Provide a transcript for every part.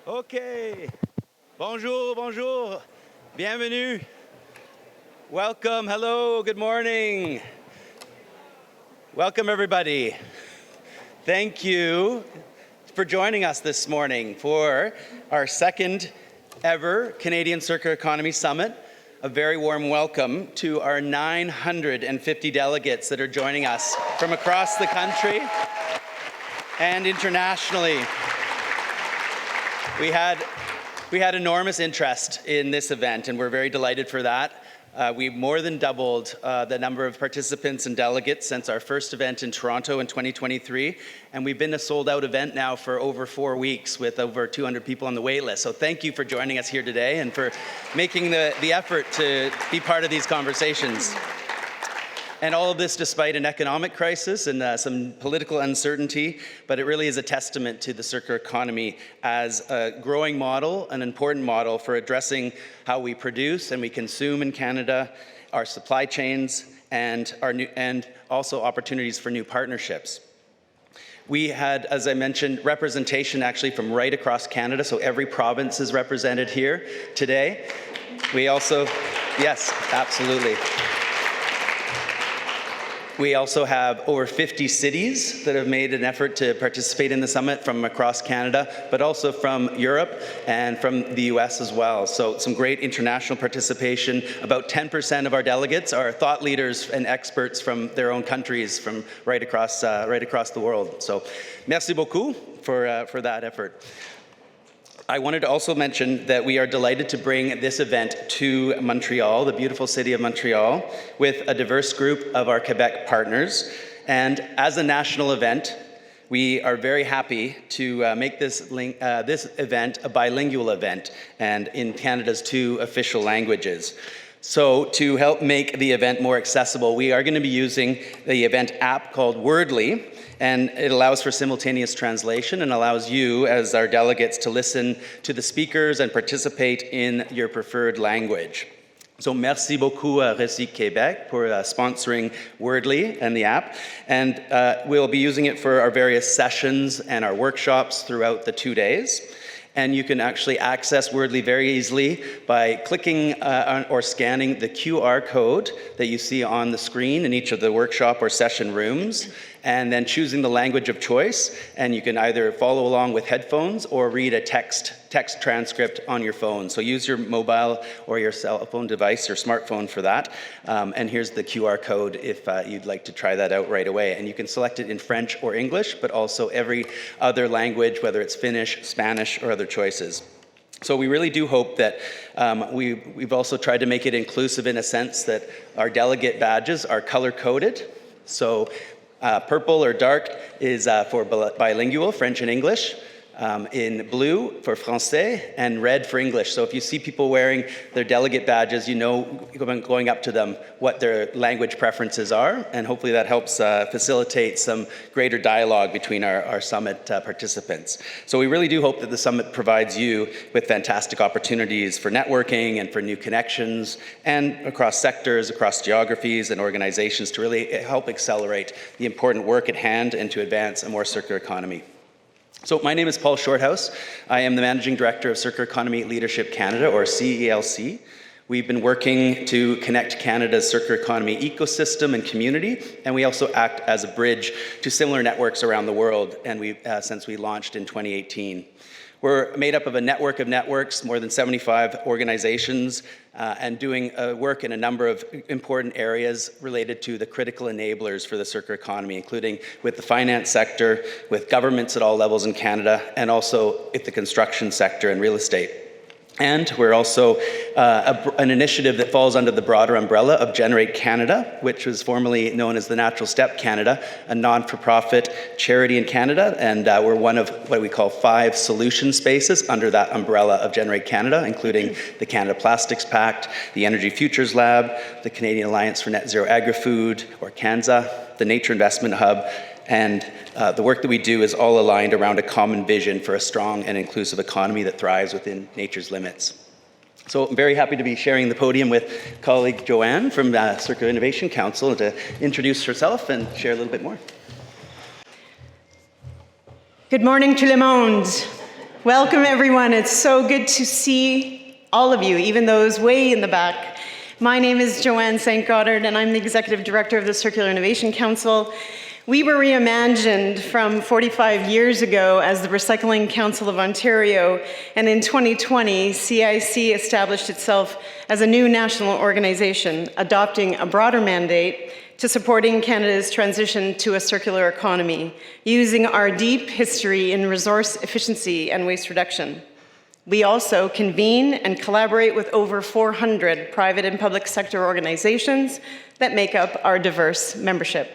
Okay. Bonjour, bonjour. Bienvenue. Welcome. Hello. Good morning. Welcome, everybody. Thank you for joining us this morning for our second ever Canadian Circular Economy Summit. A very warm welcome to our 950 delegates that are joining us from across the country and internationally. We had enormous interest in this event, and we're very delighted for that. We've more than doubled the number of participants and delegates since our first event in Toronto in 2023, and we've been a sold-out event now for over 4 weeks with over 200 people on the wait list. So thank you for joining us here today and for making the effort to be part of these conversations. And all of this despite an economic crisis and some political uncertainty, but it really is a testament to the circular economy as a growing model, an important model for addressing how we produce and we consume in Canada, our supply chains, and also opportunities for new partnerships. We had, as I mentioned, representation actually from right across Canada, so every province is represented here today. We also, yes, absolutely. We also have over 50 cities that have made an effort to participate in the summit from across Canada, but also from Europe and from the US as well. So some great international participation. About 10% of our delegates are thought leaders and experts from their own countries, from right across the world. So merci beaucoup for that effort. I wanted to also mention that we are delighted to bring this event to Montreal, the beautiful city of Montreal, with a diverse group of our Quebec partners. And as a national event, we are very happy to make this event a bilingual event and in Canada's 2 official languages. So to help make the event more accessible, we are going to be using the event app called Wordly, and it allows for simultaneous translation and allows you, as our delegates, to listen to the speakers and participate in your preferred language. So merci beaucoup à Récit Québec for sponsoring Wordly and the app. And we'll be using it for our various sessions and our workshops throughout the 2 days. And you can actually access Wordly very easily by clicking or scanning the QR code that you see on the screen in each of the workshop or session rooms, and then choosing the language of choice. And you can either follow along with headphones or read a text transcript on your phone. So use your mobile or your cell phone device or smartphone for that. And here's the QR code if you'd like to try that out right away. And you can select it in French or English, but also every other language, whether it's Finnish, Spanish, or other choices. So we really do hope that we've also tried to make it inclusive in a sense that our delegate badges are color-coded. So purple or dark is for bilingual, French and English. In blue for Francais, and red for English. So if you see people wearing their delegate badges, you know, going up to them, what their language preferences are, and hopefully that helps facilitate some greater dialogue between our summit participants. So we really do hope that the summit provides you with fantastic opportunities for networking and for new connections, and across sectors, across geographies and organizations to really help accelerate the important work at hand and to advance a more circular economy. So my name is Paul Shorthouse. I am the Managing Director of Circular Economy Leadership Canada, or CELC. We've been working to connect Canada's circular economy ecosystem and community, and we also act as a bridge to similar networks around the world, and since we launched in 2018. We're made up of a network of networks, more than 75 organizations, and doing work in a number of important areas related to the critical enablers for the circular economy, including with the finance sector, with governments at all levels in Canada, and also with the construction sector and real estate. And we're also an initiative that falls under the broader umbrella of Generate Canada, which was formerly known as the Natural Step Canada, a non-for-profit charity in Canada. And we're one of what we call 5 solution spaces under that umbrella of Generate Canada, including the Canada Plastics Pact, the Energy Futures Lab, the Canadian Alliance for Net Zero Agri-Food, or CANZA, the Nature Investment Hub, and the work that we do is all aligned around a common vision for a strong and inclusive economy that thrives within nature's limits. So I'm very happy to be sharing the podium with colleague Joanne from Circular Innovation Council to introduce herself and share a little bit more. Good morning, tout le monde. Welcome, everyone. It's so good to see all of you, even those way in the back. My name is Joanne St. Godard, and I'm the Executive Director of the Circular Innovation Council. We were reimagined from 45 years ago as the Recycling Council of Ontario, and in 2020, CIC established itself as a new national organization, adopting a broader mandate to supporting Canada's transition to a circular economy, using our deep history in resource efficiency and waste reduction. We also convene and collaborate with over 400 private and public sector organizations that make up our diverse membership.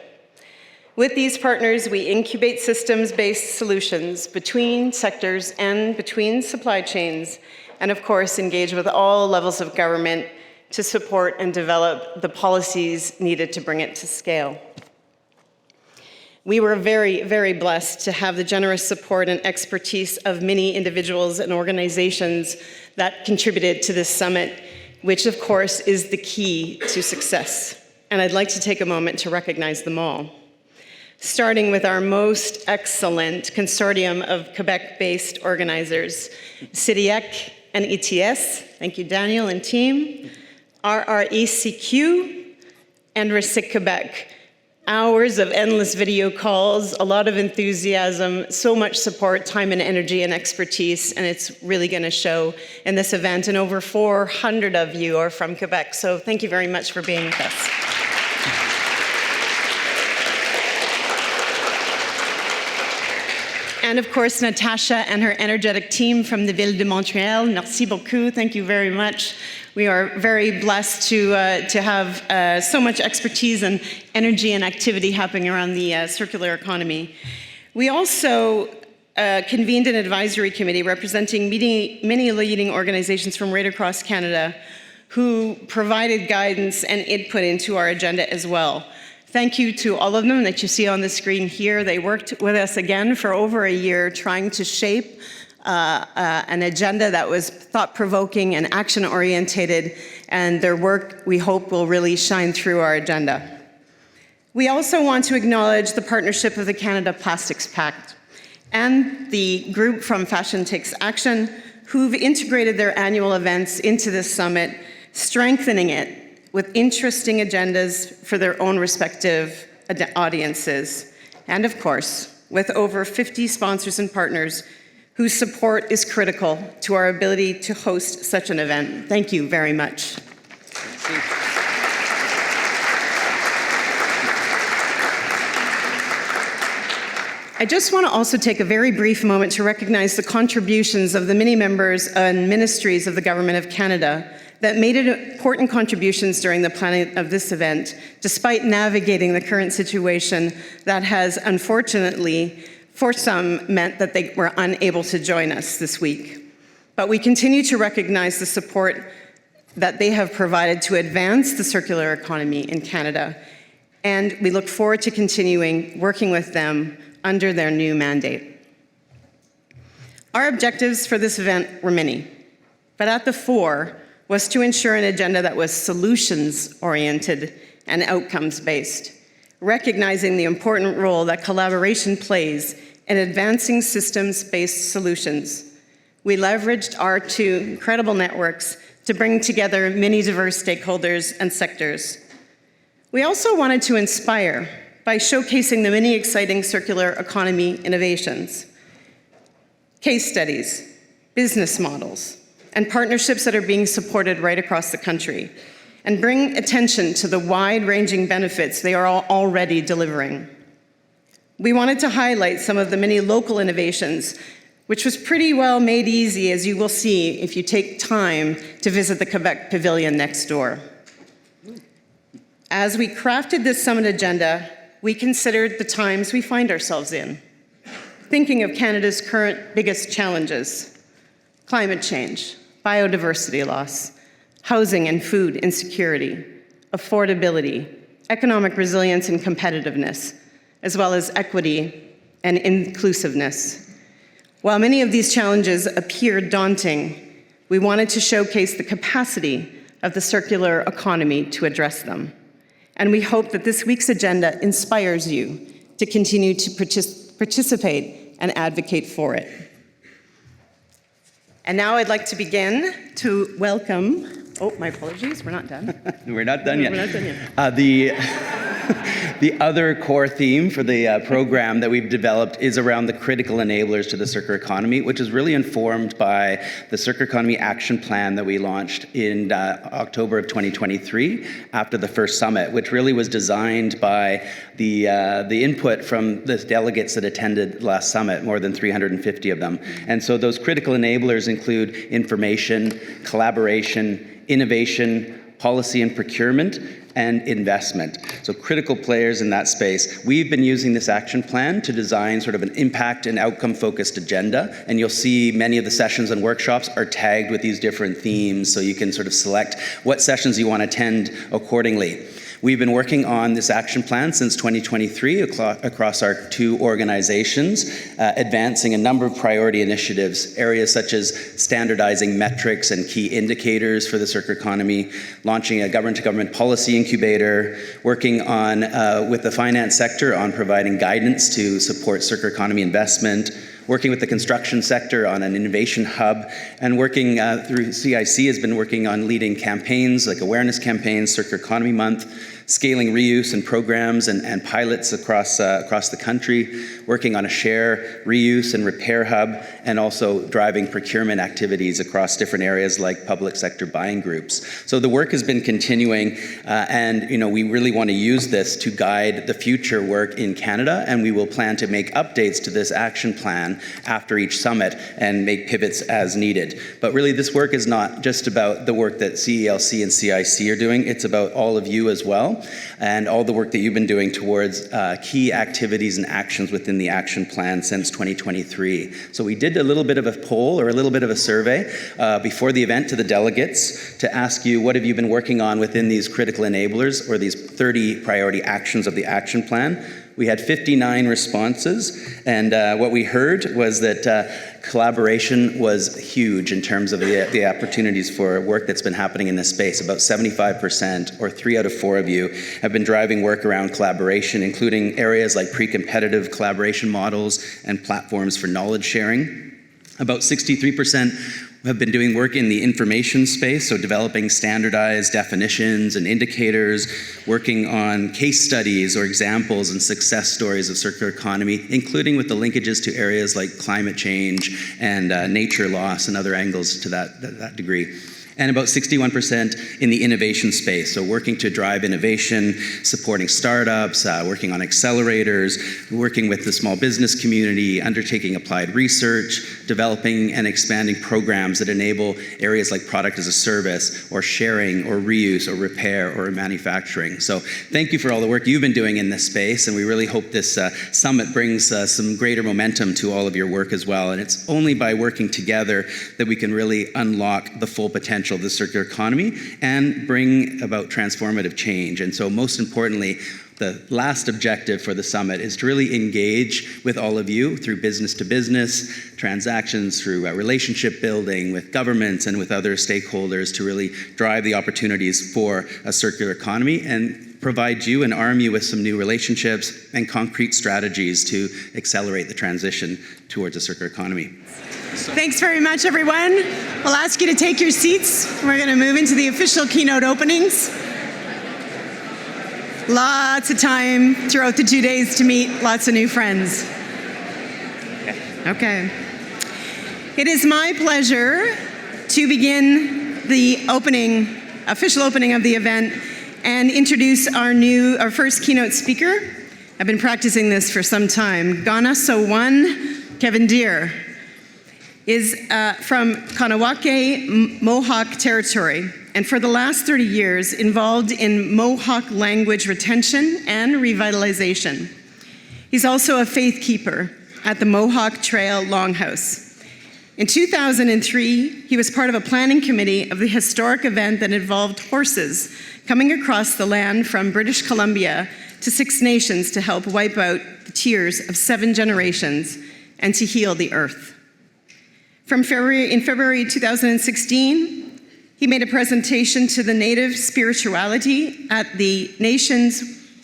With these partners, we incubate systems-based solutions between sectors and between supply chains, and of course, engage with all levels of government to support and develop the policies needed to bring it to scale. We were very, very blessed to have the generous support and expertise of many individuals and organizations that contributed to this summit, which of course is the key to success. And I'd like to take a moment to recognize them all. Starting with our most excellent consortium of Quebec-based organizers, CIDIEC and ETS, thank you Daniel and team, RRECQ, and Recyc Quebec. Hours of endless video calls, a lot of enthusiasm, so much support, time and energy and expertise, and it's really going to show in this event. And over 400 of you are from Quebec, so thank you very much for being with us. And of course, Natasha and her energetic team from the Ville de Montréal. Merci beaucoup, thank you very much. We are very blessed to have so much expertise and energy and activity happening around the circular economy. We also convened an advisory committee representing many leading organizations from right across Canada who provided guidance and input into our agenda as well. Thank you to all of them that you see on the screen here. They worked with us again for over a year trying to shape an agenda that was thought-provoking and action-orientated, and their work, we hope, will really shine through our agenda. We also want to acknowledge the partnership of the Canada Plastics Pact and the group from Fashion Takes Action, who've integrated their annual events into this summit, strengthening it with interesting agendas for their own respective audiences. And of course, with over 50 sponsors and partners whose support is critical to our ability to host such an event. Thank you very much. I just want to also take a very brief moment to recognize the contributions of the many members and ministries of the Government of Canada that made important contributions during the planning of this event, despite navigating the current situation that has unfortunately, for some, meant that they were unable to join us this week. But we continue to recognize the support that they have provided to advance the circular economy in Canada, and we look forward to continuing working with them under their new mandate. Our objectives for this event were many, but at the fore was to ensure an agenda that was solutions-oriented and outcomes-based, recognizing the important role that collaboration plays in advancing systems-based solutions. We leveraged our two incredible networks to bring together many diverse stakeholders and sectors. We also wanted to inspire by showcasing the many exciting circular economy innovations, case studies, business models, and partnerships that are being supported right across the country, and bring attention to the wide-ranging benefits they are already delivering. We wanted to highlight some of the many local innovations, which was pretty well made easy, as you will see if you take time to visit the Quebec Pavilion next door. As we crafted this summit agenda, we considered the times we find ourselves in, thinking of Canada's current biggest challenges: climate change, biodiversity loss, housing and food insecurity, affordability, economic resilience and competitiveness, as well as equity and inclusiveness. While many of these challenges appear daunting, we wanted to showcase the capacity of the circular economy to address them. And we hope that this week's agenda inspires you to continue to participate and advocate for it. And now I'd like to begin to welcome, oh, my apologies, we're not done. We're not done yet. We're not done yet. The other core theme for the program that we've developed is around the critical enablers to the circular economy, which is really informed by the Circular Economy Action Plan that we launched in October of 2023 after the first summit, which really was designed by the input from the delegates that attended last summit, more than 350 of them. And so those critical enablers include information, collaboration, innovation, policy and procurement, and investment. So critical players in that space. We've been using this action plan to design sort of an impact and outcome-focused agenda, and you'll see many of the sessions and workshops are tagged with these different themes, so you can sort of select what sessions you want to attend accordingly. We've been working on this action plan since 2023 across our two organizations, advancing a number of priority initiatives, areas such as standardizing metrics and key indicators for the circular economy, launching a government-to-government policy incubator, working on with the finance sector on providing guidance to support circular economy investment, working with the construction sector on an innovation hub, and working through CIC has been working on leading campaigns like awareness campaigns, Circular Economy Month, scaling reuse and programs and pilots across the country, working on a share, reuse and repair hub, and also driving procurement activities across different areas like public sector buying groups. So the work has been continuing, and we really want to use this to guide the future work in Canada, and we will plan to make updates to this action plan after each summit and make pivots as needed. But really this work is not just about the work that CELC and CIC are doing, it's about all of you as well, and all the work that you've been doing towards key activities and actions within the action plan since 2023. So we did a little bit of a poll or a little bit of a survey before the event to the delegates to ask you what have you been working on within these critical enablers or these 30 priority actions of the action plan. We had 59 responses, and what we heard was that collaboration was huge in terms of the opportunities for work that's been happening in this space. About 75%, or 3 out of 4 of you, have been driving work around collaboration, including areas like pre-competitive collaboration models and platforms for knowledge sharing. About 63% have been doing work in the information space, so developing standardized definitions and indicators, working on case studies or examples and success stories of circular economy, including with the linkages to areas like climate change and nature loss and other angles to that degree. And about 61% in the innovation space, so working to drive innovation, supporting startups, working on accelerators, working with the small business community, undertaking applied research, developing and expanding programs that enable areas like product as a service, or sharing, or reuse, or repair, or manufacturing. So thank you for all the work you've been doing in this space, and we really hope this summit brings some greater momentum to all of your work as well. And it's only by working together that we can really unlock the full potential of the circular economy and bring about transformative change. And so most importantly, the last objective for the summit is to really engage with all of you through business-to-business transactions, through relationship building with governments and with other stakeholders to really drive the opportunities for a circular economy and provide you and arm you with some new relationships and concrete strategies to accelerate the transition towards a circular economy. Thanks very much, everyone. We'll ask you to take your seats. We're going to move into the official keynote openings. Lots of time throughout the 2 days to meet lots of new friends. Okay. It is my pleasure to begin the official opening of the event and introduce our first keynote speaker. I've been practicing this for some time. Gana So One Kevin Deere is from Kanawake, Mohawk territory, and for the last 30 years involved in Mohawk language retention and revitalization. He's also a Faithkeeper at the Mohawk Trail Longhouse. In 2003, he was part of a planning committee of the historic event that involved horses coming across the land from British Columbia to Six Nations to help wipe out the tears of 7 generations and to heal the earth. In February 2016, he made a presentation to the Native Spirituality at the Nations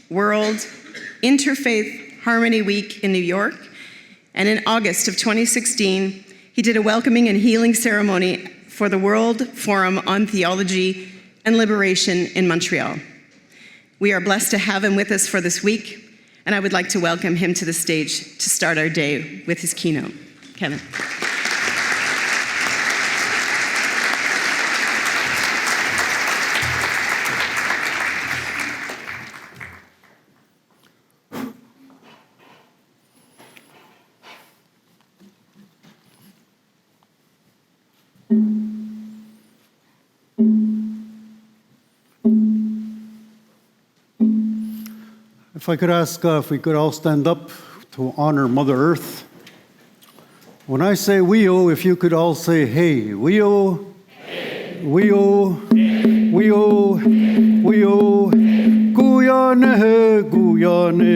World Interfaith Harmony Week in New York. And in August of 2016, he did a welcoming and healing ceremony for the World Forum on Theology and Liberation in Montreal. We are blessed to have him with us for this week, and I would like to welcome him to the stage to start our day with his keynote. Kevin. If I could ask if we could all stand up to honor Mother Earth. When I say we-o, if you could all say, hey, we-o, hey. We-o, hey. We-o, hey. We-o, Guyane, Guyane,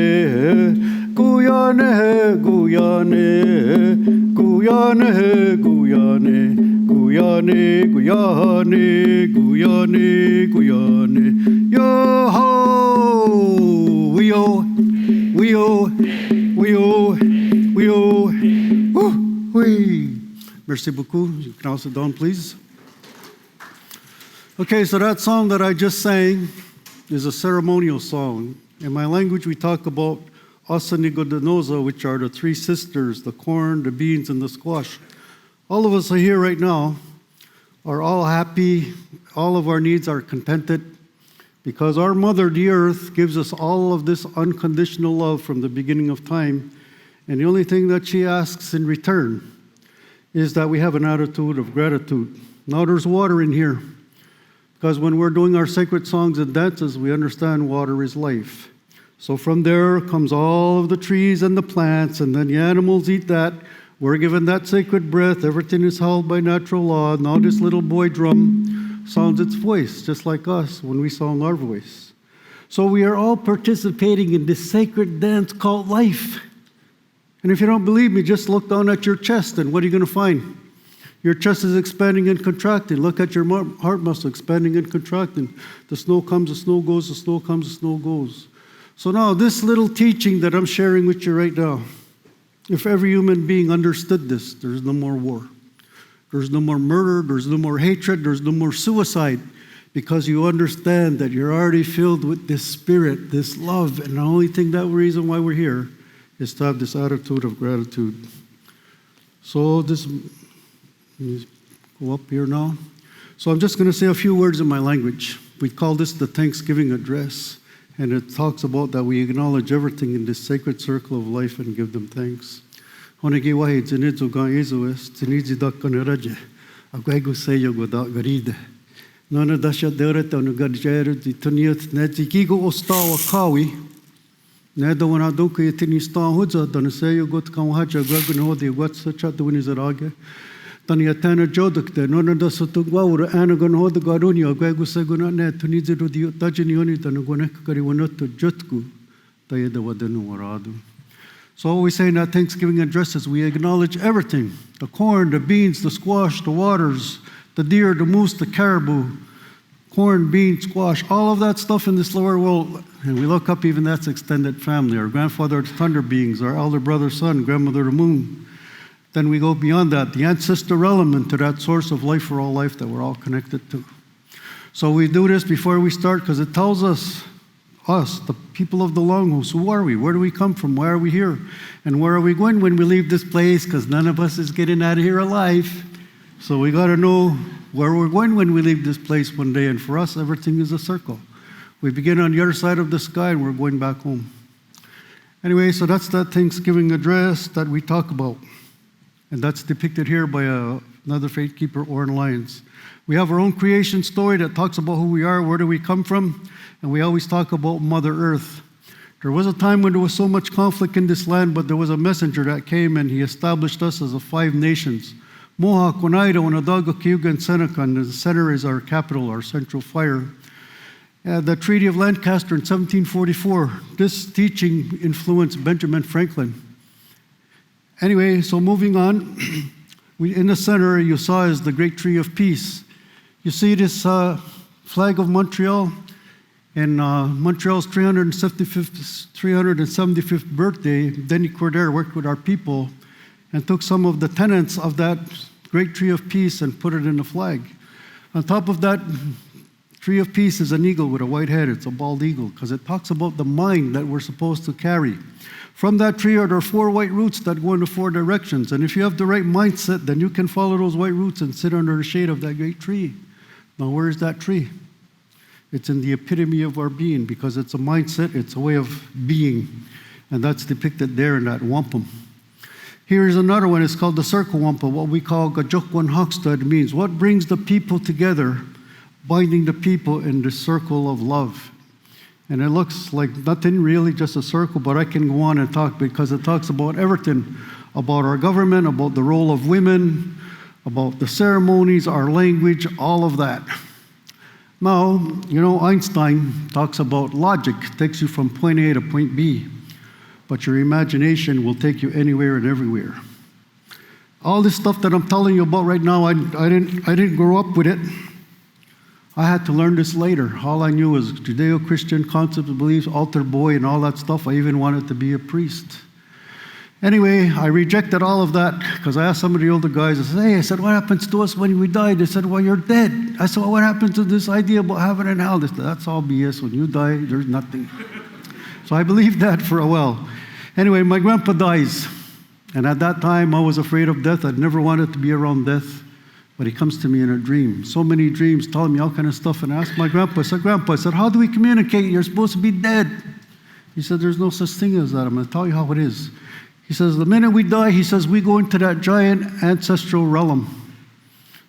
Guyane, Guyane, Guyane, Guyane, Guyane, Guyane, Guyane, Guyane, yo-ho! We-o, we-o, we-o, we-o, oui. Merci beaucoup. You can all sit down, please. Okay, so that song that I just sang is a ceremonial song. In my language, we talk about Osanigodanoza, which are the three sisters, the corn, the beans, and the squash. All of us are here right now are all happy. All of our needs are contented. Because our Mother, the Earth, gives us all of this unconditional love from the beginning of time. And the only thing that she asks in return is that we have an attitude of gratitude. Now there's water in here. Because when we're doing our sacred songs and dances, we understand water is life. So from there comes all of the trees and the plants, and then the animals eat that. We're given that sacred breath. Everything is held by natural law. Now this little boy drum sounds its voice, just like us when we sound our voice. So we are all participating in this sacred dance called life. And if you don't believe me, just look down at your chest, and what are you going to find? Your chest is expanding and contracting. Look at your heart muscle expanding and contracting. The snow comes, the snow goes, the snow comes, the snow goes. So now this little teaching that I'm sharing with you right now, if every human being understood this, there's no more war. There's no more murder, there's no more hatred, there's no more suicide, because you understand that you're already filled with this spirit, this love, and the only reason why we're here is to have this attitude of gratitude. So this, let me go up here now. So I'm just going to say a few words in my language. We call this the Thanksgiving Address, and it talks about that we acknowledge everything in this sacred circle of life and give them thanks. Honegi wahi tinizu gan Yesus tinizi dakaneraje agwego seyo goda garide nona dasha dereta no gadjeru di tuniet neti gigo ostawa kawi nedo wana doku yetini sta hoja dan seyo got kan haja gwego no de wat sacha duni zarage dan yatana joduk de nona dasu gwawra ana gan hoda garuni agwego seguna ne tunizi do di tajini oni dan gonek kari wanato jotku tayeda wadanu waradu. So what we say in that Thanksgiving address is we acknowledge everything, the corn, the beans, the squash, the waters, the deer, the moose, the caribou, corn, beans, squash, all of that stuff in this lower world. And we look up even that's extended family, our grandfather, the thunder beings, our elder brother, sun, grandmother, the moon. Then we go beyond that, the ancestral element to that source of life for all life that we're all connected to. So we do this before we start because it tells us, the people of the Longhouse, who are we? Where do we come from? Why are we here? And where are we going when we leave this place? Because none of us is getting out of here alive. So we got to know where we're going when we leave this place one day. And for us, everything is a circle. We begin on the other side of the sky and we're going back home. Anyway, so that's that Thanksgiving address that we talk about. And that's depicted here by another Faithkeeper, Oren Lyons. We have our own creation story that talks about who we are, where do we come from, and we always talk about Mother Earth. There was a time when there was so much conflict in this land, but there was a messenger that came and he established us as 5 nations. Mohawk, Oneida, Onondaga, Cayuga, and Seneca, and the center is our capital, our central fire. The Treaty of Lancaster in 1744, this teaching influenced Benjamin Franklin. Anyway, so moving on, in the center you saw is the Great Tree of Peace. You see this flag of Montreal, and Montreal's 375th birthday, Denis Cordair worked with our people, and took some of the tenets of that great tree of peace and put it in the flag. On top of that tree of peace is an eagle with a white head. It's a bald eagle because it talks about the mind that we're supposed to carry. From that tree are there 4 white roots that go in the 4 directions. And if you have the right mindset, then you can follow those white roots and sit under the shade of that great tree. Now, where is that tree? It's in the epitome of our being because it's a mindset, it's a way of being. And that's depicted there in that wampum. Here's another one. It's called the circle wampum, what we call Gajokwan Hoxtad. Means what brings the people together, binding the people in the circle of love. And it looks like nothing really, just a circle, but I can go on and talk because it talks about everything, about our government, about the role of women, about the ceremonies, our language, all of that. Now, you know, Einstein talks about logic, takes you from point A to point B, but your imagination will take you anywhere and everywhere. All this stuff that I'm telling you about right now, I didn't grow up with it. I had to learn this later. All I knew was Judeo-Christian concepts, beliefs, altar boy, and all that stuff. I even wanted to be a priest. Anyway, I rejected all of that because I asked some of the older guys, I said, hey, what happens to us when we die? They said, well, you're dead. I said, well, what happens to this idea about heaven and hell? They said, that's all BS. When you die, there's nothing. So I believed that for a while. Anyway, my grandpa dies. And at that time, I was afraid of death. I'd never wanted to be around death. But he comes to me in a dream. So many dreams telling me all kind of stuff. And I asked my grandpa, I said, how do we communicate? You're supposed to be dead. He said, there's no such thing as that. I'm going to tell you how it is. He says, the minute we die, he says, we go into that giant ancestral realm,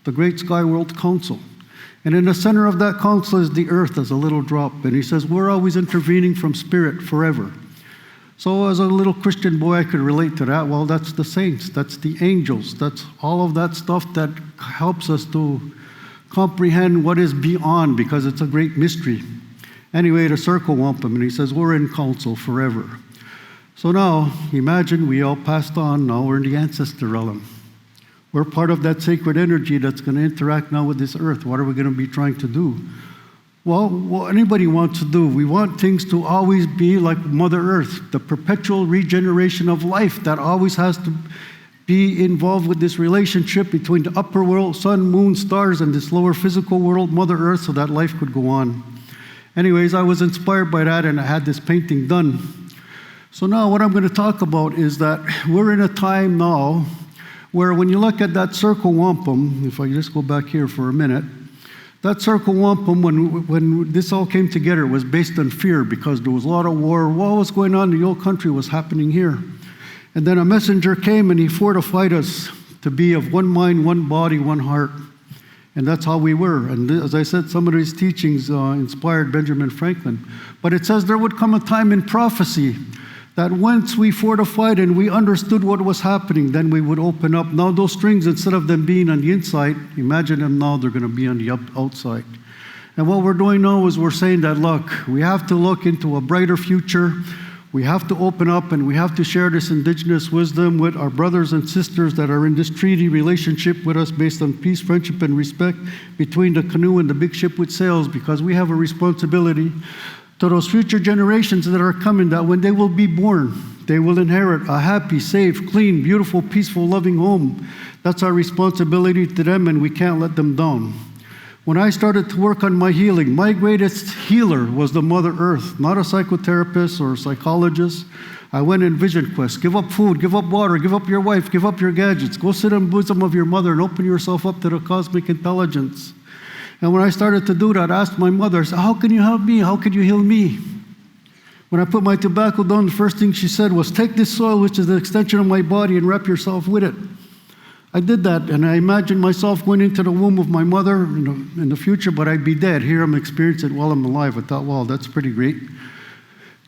the Great Sky World Council. And in the center of that council is the earth as a little drop. And he says, we're always intervening from spirit forever. So as a little Christian boy, I could relate to that. Well, that's the saints, that's the angels, that's all of that stuff that helps us to comprehend what is beyond, because it's a great mystery. Anyway, the circle wampum, and he says, we're in council forever. So now, imagine we all passed on, now we're in the ancestor realm. We're part of that sacred energy that's going to interact now with this earth. What are we going to be trying to do? Well, what anybody wants to do, we want things to always be like Mother Earth, the perpetual regeneration of life that always has to be involved with this relationship between the upper world, sun, moon, stars, and this lower physical world, Mother Earth, so that life could go on. Anyways, I was inspired by that, and I had this painting done. So now what I'm going to talk about is that we're in a time now where when you look at that circle wampum, if I just go back here for a minute, that circle wampum, when this all came together, was based on fear because there was a lot of war. What was going on in the old country was happening here. And then a messenger came and he fortified us to be of one mind, one body, one heart. And that's how we were. And as I said, some of these teachings inspired Benjamin Franklin. But it says there would come a time in prophecy that once we fortified and we understood what was happening, then we would open up. Now those strings, instead of them being on the inside, imagine them now, they're going to be on the outside. And what we're doing now is we're saying that, look, we have to look into a brighter future. We have to open up and we have to share this indigenous wisdom with our brothers and sisters that are in this treaty relationship with us based on peace, friendship, and respect between the canoe and the big ship with sails, because we have a responsibility to those future generations that are coming, that when they will be born, they will inherit a happy, safe, clean, beautiful, peaceful, loving home. That's our responsibility to them, and we can't let them down. When I started to work on my healing, my greatest healer was the Mother Earth, not a psychotherapist or a psychologist. I went in vision quest. Give up food, give up water, give up your wife, give up your gadgets. Go sit in the bosom of your mother and open yourself up to the cosmic intelligence. And when I started to do that, I asked my mother, I said, how can you help me? How can you heal me? When I put my tobacco down, the first thing she said was, take this soil, which is the extension of my body, and wrap yourself with it. I did that, and I imagined myself going into the womb of my mother in the future, but I'd be dead. Here I'm experiencing it while I'm alive. I thought, wow, that's pretty great.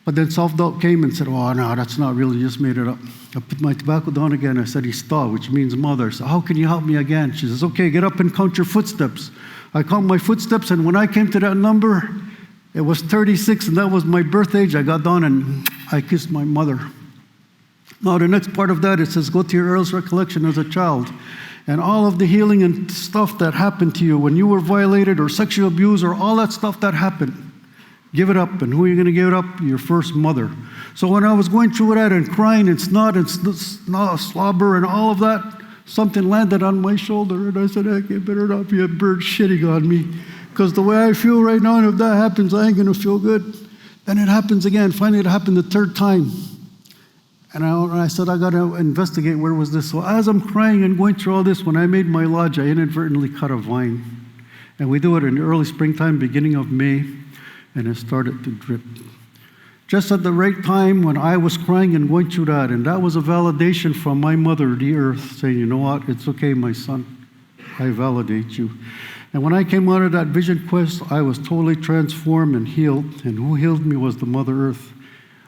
But then self-doubt came and said, oh, no, that's not really, just made it up. I put my tobacco down again. I said, Ista, which means mother. So how can you help me again? She says, okay, get up and count your footsteps. I count my footsteps, and when I came to that number, it was 36, and that was my birth age. I got down and I kissed my mother. Now, the next part of that, it says, go to your earliest recollection as a child. And all of the healing and stuff that happened to you when you were violated or sexually abused or all that stuff that happened. Give it up. And who are you going to give it up? Your first mother. So when I was going through that and crying and snot and slobber and all of that, something landed on my shoulder, and I said, "Heck, it better not be a bird shitting on me, because the way I feel right now, and if that happens, I ain't going to feel good." Then it happens again. Finally, it happened the third time. And I said, I got to investigate where was this. So as I'm crying and going through all this, when I made my lodge, I inadvertently cut a vine. And we do it in the early springtime, beginning of May, and it started to drip. Just at the right time when I was crying and going through that, and that was a validation from my mother, the earth, saying, "You know what, it's okay, my son, I validate you." And when I came out of that vision quest, I was totally transformed and healed, and who healed me was the Mother Earth.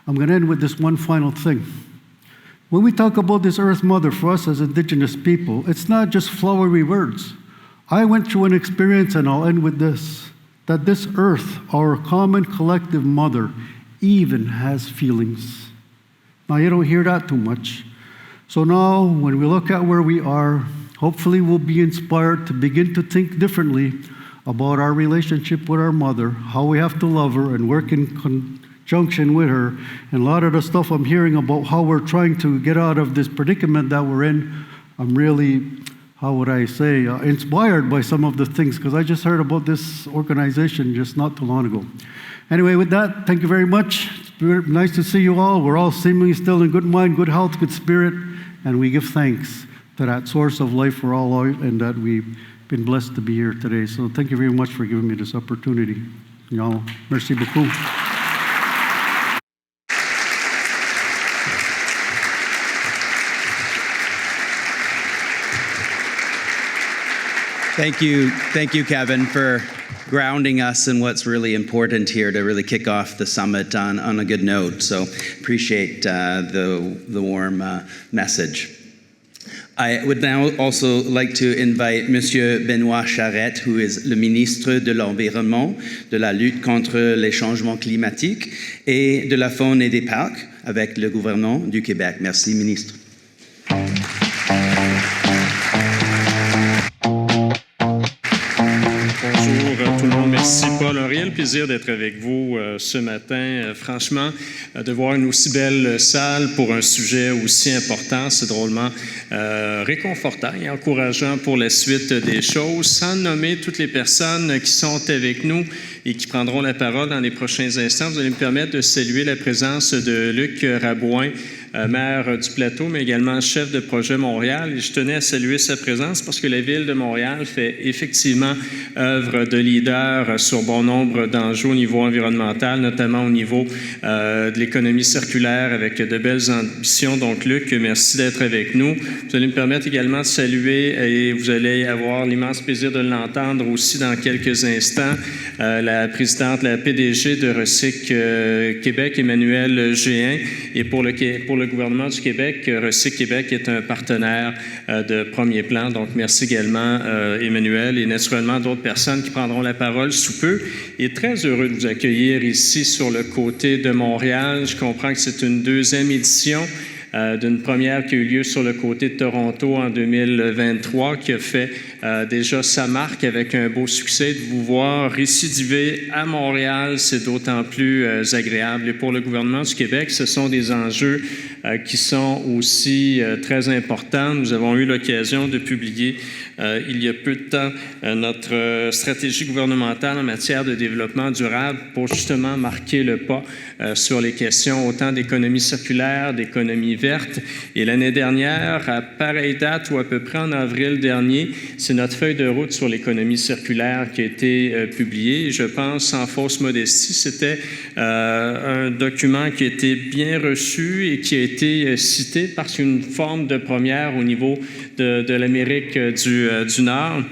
I'm going to end with this one final thing. When we talk about this Earth Mother, for us as Indigenous people, it's not just flowery words. I went through an experience, and I'll end with this, that this Earth, our common collective mother, even has feelings. Now, you don't hear that too much. So now, when we look at where we are, hopefully we'll be inspired to begin to think differently about our relationship with our mother, how we have to love her and work in conjunction with her. And a lot of the stuff I'm hearing about how we're trying to get out of this predicament that we're in, I'm really, how would I say, inspired by some of the things, because I just heard about this organization just not too long ago. Anyway, with that, thank you very much. It's nice to see you all. We're all seemingly still in good mind, good health, good spirit, and we give thanks to that source of life for all life, and that we've been blessed to be here today. So thank you very much for giving me this opportunity. Y'all, merci beaucoup. Thank you, Kevin, for grounding us in what's really important here to really kick off the summit on a good note. So appreciate the warm message. I would now also like to invite Monsieur Benoit Charette, who is le Ministre de l'Environnement, de la Lutte contre les changements climatiques et de la Faune et des Parcs avec le gouvernement du Québec. Merci, Ministre. Merci, Paul. Un réel plaisir d'être avec vous ce matin. Franchement, de voir une aussi belle salle pour un sujet aussi important, c'est drôlement réconfortant et encourageant pour la suite des choses. Sans nommer toutes les personnes qui sont avec nous et qui prendront la parole dans les prochains instants, vous allez me permettre de saluer la présence de Luc Rabouin, maire du Plateau, mais également chef de projet Montréal. Et je tenais à saluer sa présence parce que la Ville de Montréal fait effectivement œuvre de leader sur bon nombre d'enjeux au niveau environnemental, notamment au niveau de l'économie circulaire avec de belles ambitions. Donc, Luc, merci d'être avec nous. Vous allez me permettre également de saluer, et vous allez avoir l'immense plaisir de l'entendre aussi dans quelques instants, la présidente, la PDG de Recyc Québec, Emmanuelle Géhin. Et pour le gouvernement du Québec, Recyc Québec est un partenaire de premier plan. Donc, merci également, Emmanuel, et naturellement d'autres personnes qui prendront la parole sous peu. Et très heureux de vous accueillir ici sur le côté de Montréal. Je comprends que c'est une deuxième édition d'une première qui a eu lieu sur le côté de Toronto en 2023, qui a fait déjà sa marque avec un beau succès. De vous voir récidiver à Montréal, c'est d'autant plus agréable. Et pour le gouvernement du Québec, ce sont des enjeux qui sont aussi très importants. Nous avons eu l'occasion de publier il y a peu de temps notre stratégie gouvernementale en matière de développement durable pour justement marquer le pas sur les questions autant d'économie circulaire, d'économie verte. Et l'année dernière, à pareille date ou à peu près en avril dernier, c'est notre feuille de route sur l'économie circulaire qui a été publiée. Et je pense, sans fausse modestie, c'était un document qui a été bien reçu et qui a été cité parce qu'une forme de première au niveau de l'Amérique du Nord.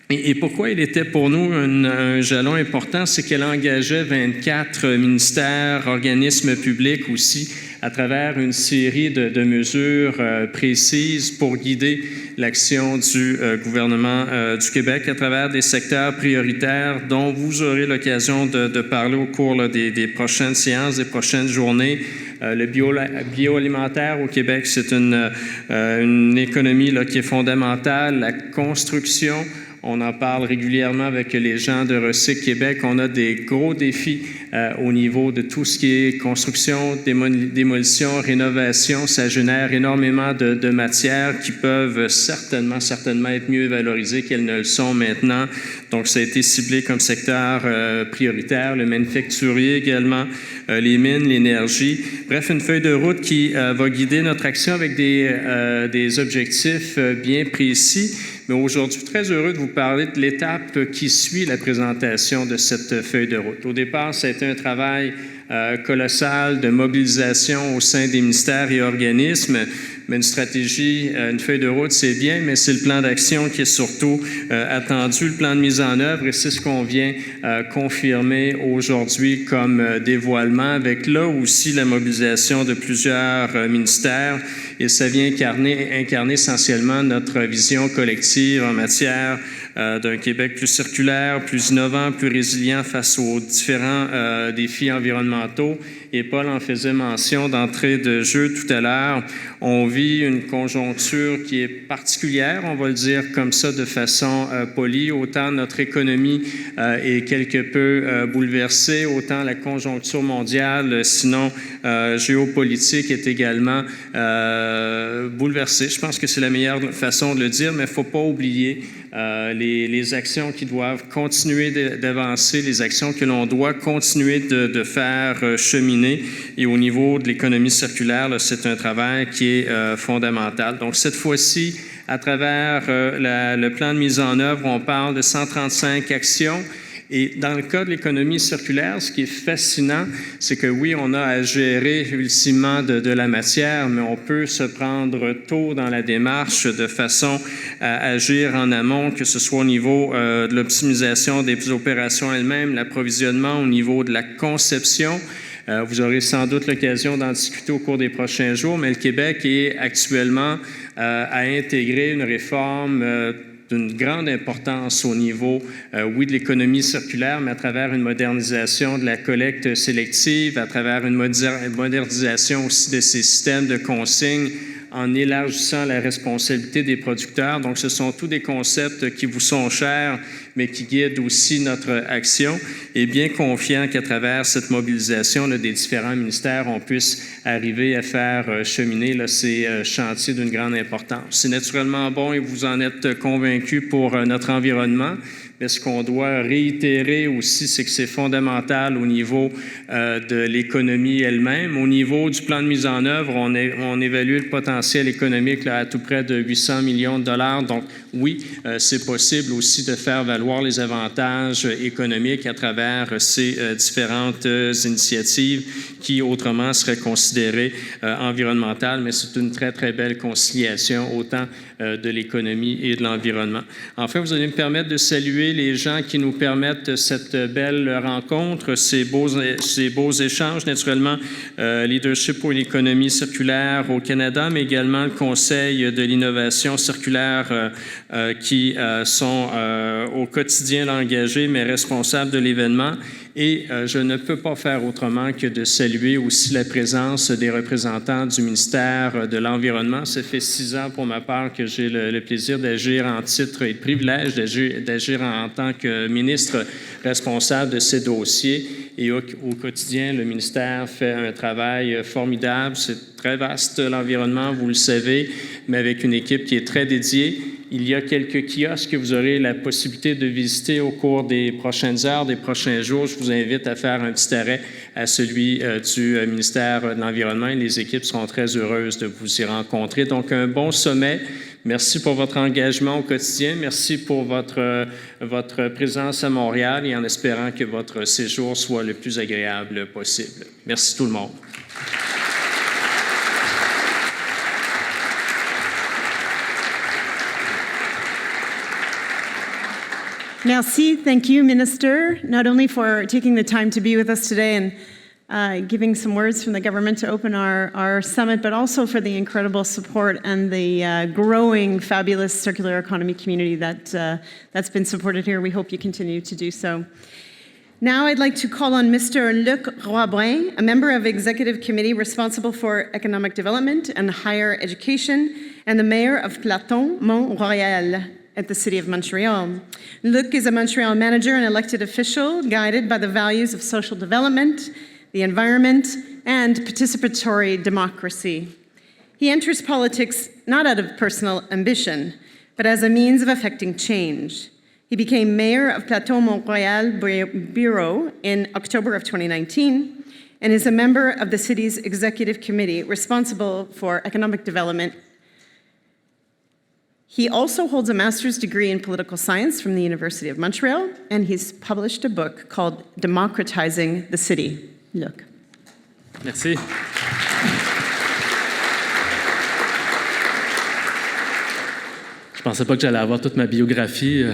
Et pourquoi il était pour nous un jalon important, c'est qu'elle engageait 24 ministères, organismes publics aussi, à travers une série de mesures précises pour guider l'action du gouvernement du Québec à travers des secteurs prioritaires dont vous aurez l'occasion de parler au cours des prochaines séances, des prochaines journées. Le bioalimentaire au Québec, c'est une économie qui est fondamentale. La construction On en parle régulièrement avec les gens de Recyc Québec. On a des gros défis au niveau de tout ce qui est construction, démolition, rénovation. Ça génère énormément de matières qui peuvent certainement être mieux valorisées qu'elles ne le sont maintenant. Donc, ça a été ciblé comme secteur prioritaire. Le manufacturier également, les mines, l'énergie. Bref, une feuille de route qui va guider notre action avec des objectifs bien précis. Mais aujourd'hui, très heureux de vous parler de l'étape qui suit la présentation de cette feuille de route. Au départ, ça a été un travail colossal de mobilisation au sein des ministères et organismes. Mais une stratégie, une feuille de route, c'est bien, mais c'est le plan d'action qui est surtout attendu, le plan de mise en œuvre, et c'est ce qu'on vient confirmer aujourd'hui comme dévoilement, avec là aussi la mobilisation de plusieurs ministères, et ça vient incarner essentiellement notre vision collective en matière d'un Québec plus circulaire, plus innovant, plus résilient face aux différents défis environnementaux. Et Paul en faisait mention d'entrée de jeu tout à l'heure. On vit une conjoncture qui est particulière, on va le dire comme ça de façon polie. Autant notre économie est quelque peu bouleversée, autant la conjoncture mondiale, sinon géopolitique, est également bouleversée. Je pense que c'est la meilleure façon de le dire, mais il ne faut pas oublier les actions qui doivent continuer d'avancer, les actions que l'on doit continuer de faire cheminer. Et au niveau de l'économie circulaire, là, c'est un travail qui est fondamental. Donc, cette fois-ci, à travers le plan de mise en œuvre, on parle de 135 actions. Et dans le cas de l'économie circulaire, ce qui est fascinant, c'est que oui, on a à gérer ultimement de la matière, mais on peut se prendre tôt dans la démarche de façon à agir en amont, que ce soit au niveau de l'optimisation des opérations elles-mêmes, l'approvisionnement, au niveau de la conception. Vous aurez sans doute l'occasion d'en discuter au cours des prochains jours, mais le Québec est actuellement à intégrer une réforme d'une grande importance au niveau, oui, de l'économie circulaire, mais à travers une modernisation de la collecte sélective, à travers une modernisation aussi de ces systèmes de consignes, en élargissant la responsabilité des producteurs. Donc, ce sont tous des concepts qui vous sont chers, mais qui guident aussi notre action. Et bien confiant qu'à travers cette mobilisation là, des différents ministères, on puisse arriver à faire cheminer là, ces chantiers d'une grande importance. C'est naturellement bon, et vous en êtes convaincus, pour notre environnement. Mais ce qu'on doit réitérer aussi, c'est que c'est fondamental au niveau de l'économie elle-même. Au niveau du plan de mise en œuvre, on évalue le potentiel économique là, à tout près de 800 millions de dollars. Donc, oui, c'est possible aussi de faire valoir les avantages économiques à travers ces différentes initiatives qui, autrement, seraient considérées environnementales, mais c'est une très, très belle conciliation, autant de l'économie et de l'environnement. Enfin, vous allez me permettre de saluer les gens qui nous permettent cette belle rencontre, ces beaux échanges. Naturellement, Leadership pour l'économie circulaire au Canada, mais également le Conseil de l'innovation circulaire qui sont au quotidien engagés, mais responsables de l'événement. Et je ne peux pas faire autrement que de saluer aussi la présence des représentants du ministère de l'Environnement. Ça fait 6 ans pour ma part que j'ai le plaisir d'agir en titre et le privilège d'agir en tant que ministre responsable de ces dossiers. Et au quotidien, le ministère fait un travail formidable. C'est très vaste, l'environnement, vous le savez, mais avec une équipe qui est très dédiée. Il y a quelques kiosques que vous aurez la possibilité de visiter au cours des prochaines heures, des prochains jours. Je vous invite à faire un petit arrêt à celui du ministère de l'Environnement, et les équipes seront très heureuses de vous y rencontrer. Donc, un bon sommet. Merci pour votre engagement au quotidien. Merci pour votre présence à Montréal, et en espérant que votre séjour soit le plus agréable possible. Merci tout le monde. Merci. Thank you, Minister, not only for taking the time to be with us today and giving some words from the government to open our summit, but also for the incredible support and the growing, fabulous circular economy community that's been supported here. We hope you continue to do so. Now I'd like to call on Mr. Luc Rabouin, a member of Executive Committee responsible for Economic Development and Higher Education, and the Maire of Plateau-Mont-Royal. at the City of Montreal. Luc is a Montreal manager and elected official guided by the values of social development, the environment, and participatory democracy. He enters politics not out of personal ambition, but as a means of effecting change. He became mayor of Plateau-Mont-Royal Bureau in October of 2019 and is a member of the city's executive committee responsible for economic development. He also holds a master's degree in political science from the University of Montreal, and he's published a book called Democratizing the City. Look. Merci. Je ne pensais pas que j'allais avoir toute ma biographie.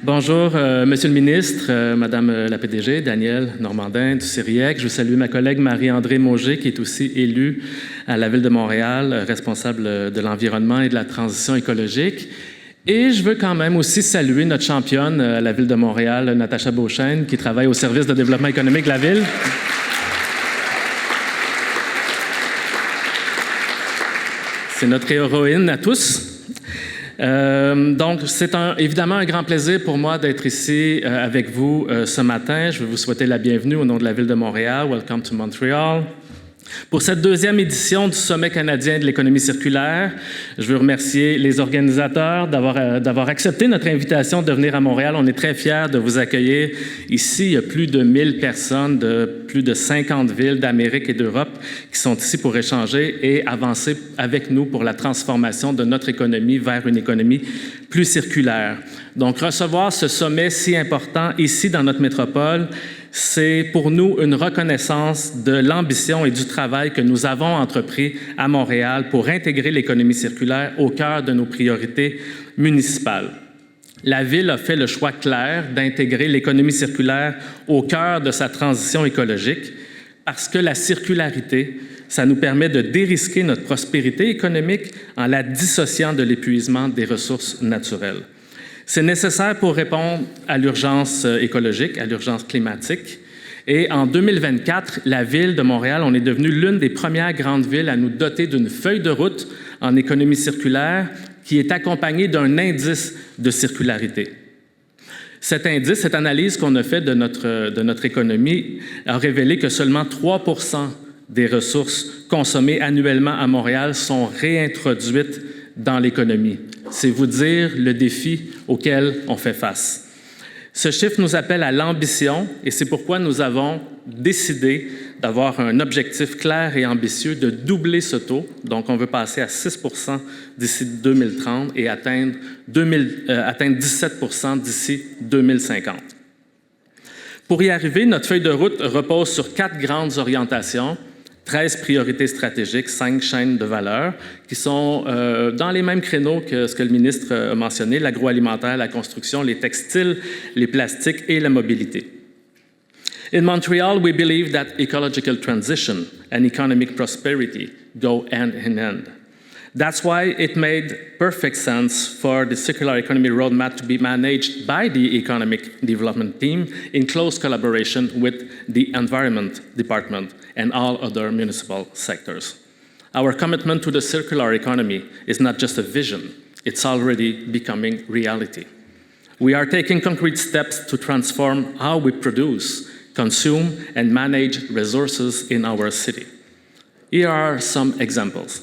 Bonjour, Monsieur le Ministre, Madame la PDG, Danielle Normandin du CIRIEC. Je veux saluer ma collègue Marie-André Mauger, qui est aussi élue à la Ville de Montréal, responsable de l'environnement et de la transition écologique. Et je veux quand même aussi saluer notre championne à la Ville de Montréal, Natacha Beauchesne, qui travaille au service de développement économique de la Ville. C'est notre héroïne à tous. Donc, c'est évidemment un grand plaisir pour moi d'être ici avec vous ce matin. Je veux vous souhaiter la bienvenue au nom de la Ville de Montréal. Welcome to Montreal. Pour cette deuxième édition du Sommet canadien de l'économie circulaire, je veux remercier les organisateurs d'avoir accepté notre invitation de venir à Montréal. On est très fiers de vous accueillir ici. Il y a plus de 1000 personnes de plus de 50 villes d'Amérique et d'Europe qui sont ici pour échanger et avancer avec nous pour la transformation de notre économie vers une économie plus circulaire. Donc, recevoir ce sommet si important ici dans notre métropole, c'est pour nous une reconnaissance de l'ambition et du travail que nous avons entrepris à Montréal pour intégrer l'économie circulaire au cœur de nos priorités municipales. La Ville a fait le choix clair d'intégrer l'économie circulaire au cœur de sa transition écologique parce que la circularité, ça nous permet de dérisquer notre prospérité économique en la dissociant de l'épuisement des ressources naturelles. C'est nécessaire pour répondre à l'urgence écologique, à l'urgence climatique. Et en 2024, la Ville de Montréal, on est devenue l'une des premières grandes villes à nous doter d'une feuille de route en économie circulaire qui est accompagnée d'un indice de circularité. Cet indice, cette analyse qu'on a faite de notre économie a révélé que seulement 3% des ressources consommées annuellement à Montréal sont réintroduites dans l'économie. C'est vous dire le défi auquel on fait face. Ce chiffre nous appelle à l'ambition et c'est pourquoi nous avons décidé d'avoir un objectif clair et ambitieux de doubler ce taux. Donc, on veut passer à 6% d'ici 2030 et atteindre 17% d'ici 2050. Pour y arriver, notre feuille de route repose sur 4 grandes orientations, 13 priorités stratégiques, 5 chaînes de valeur qui sont dans les mêmes créneaux que ce que le ministre a mentionné, l'agroalimentaire, la construction, les textiles, les plastiques et la mobilité. In Montreal, we believe that ecological transition and economic prosperity go hand in hand. That's why it made perfect sense for the Circular Economy Roadmap to be managed by the Economic Development Team in close collaboration with the Environment Department and all other municipal sectors. Our commitment to the circular economy is not just a vision, it's already becoming reality. We are taking concrete steps to transform how we produce, consume, and manage resources in our city. Here are some examples.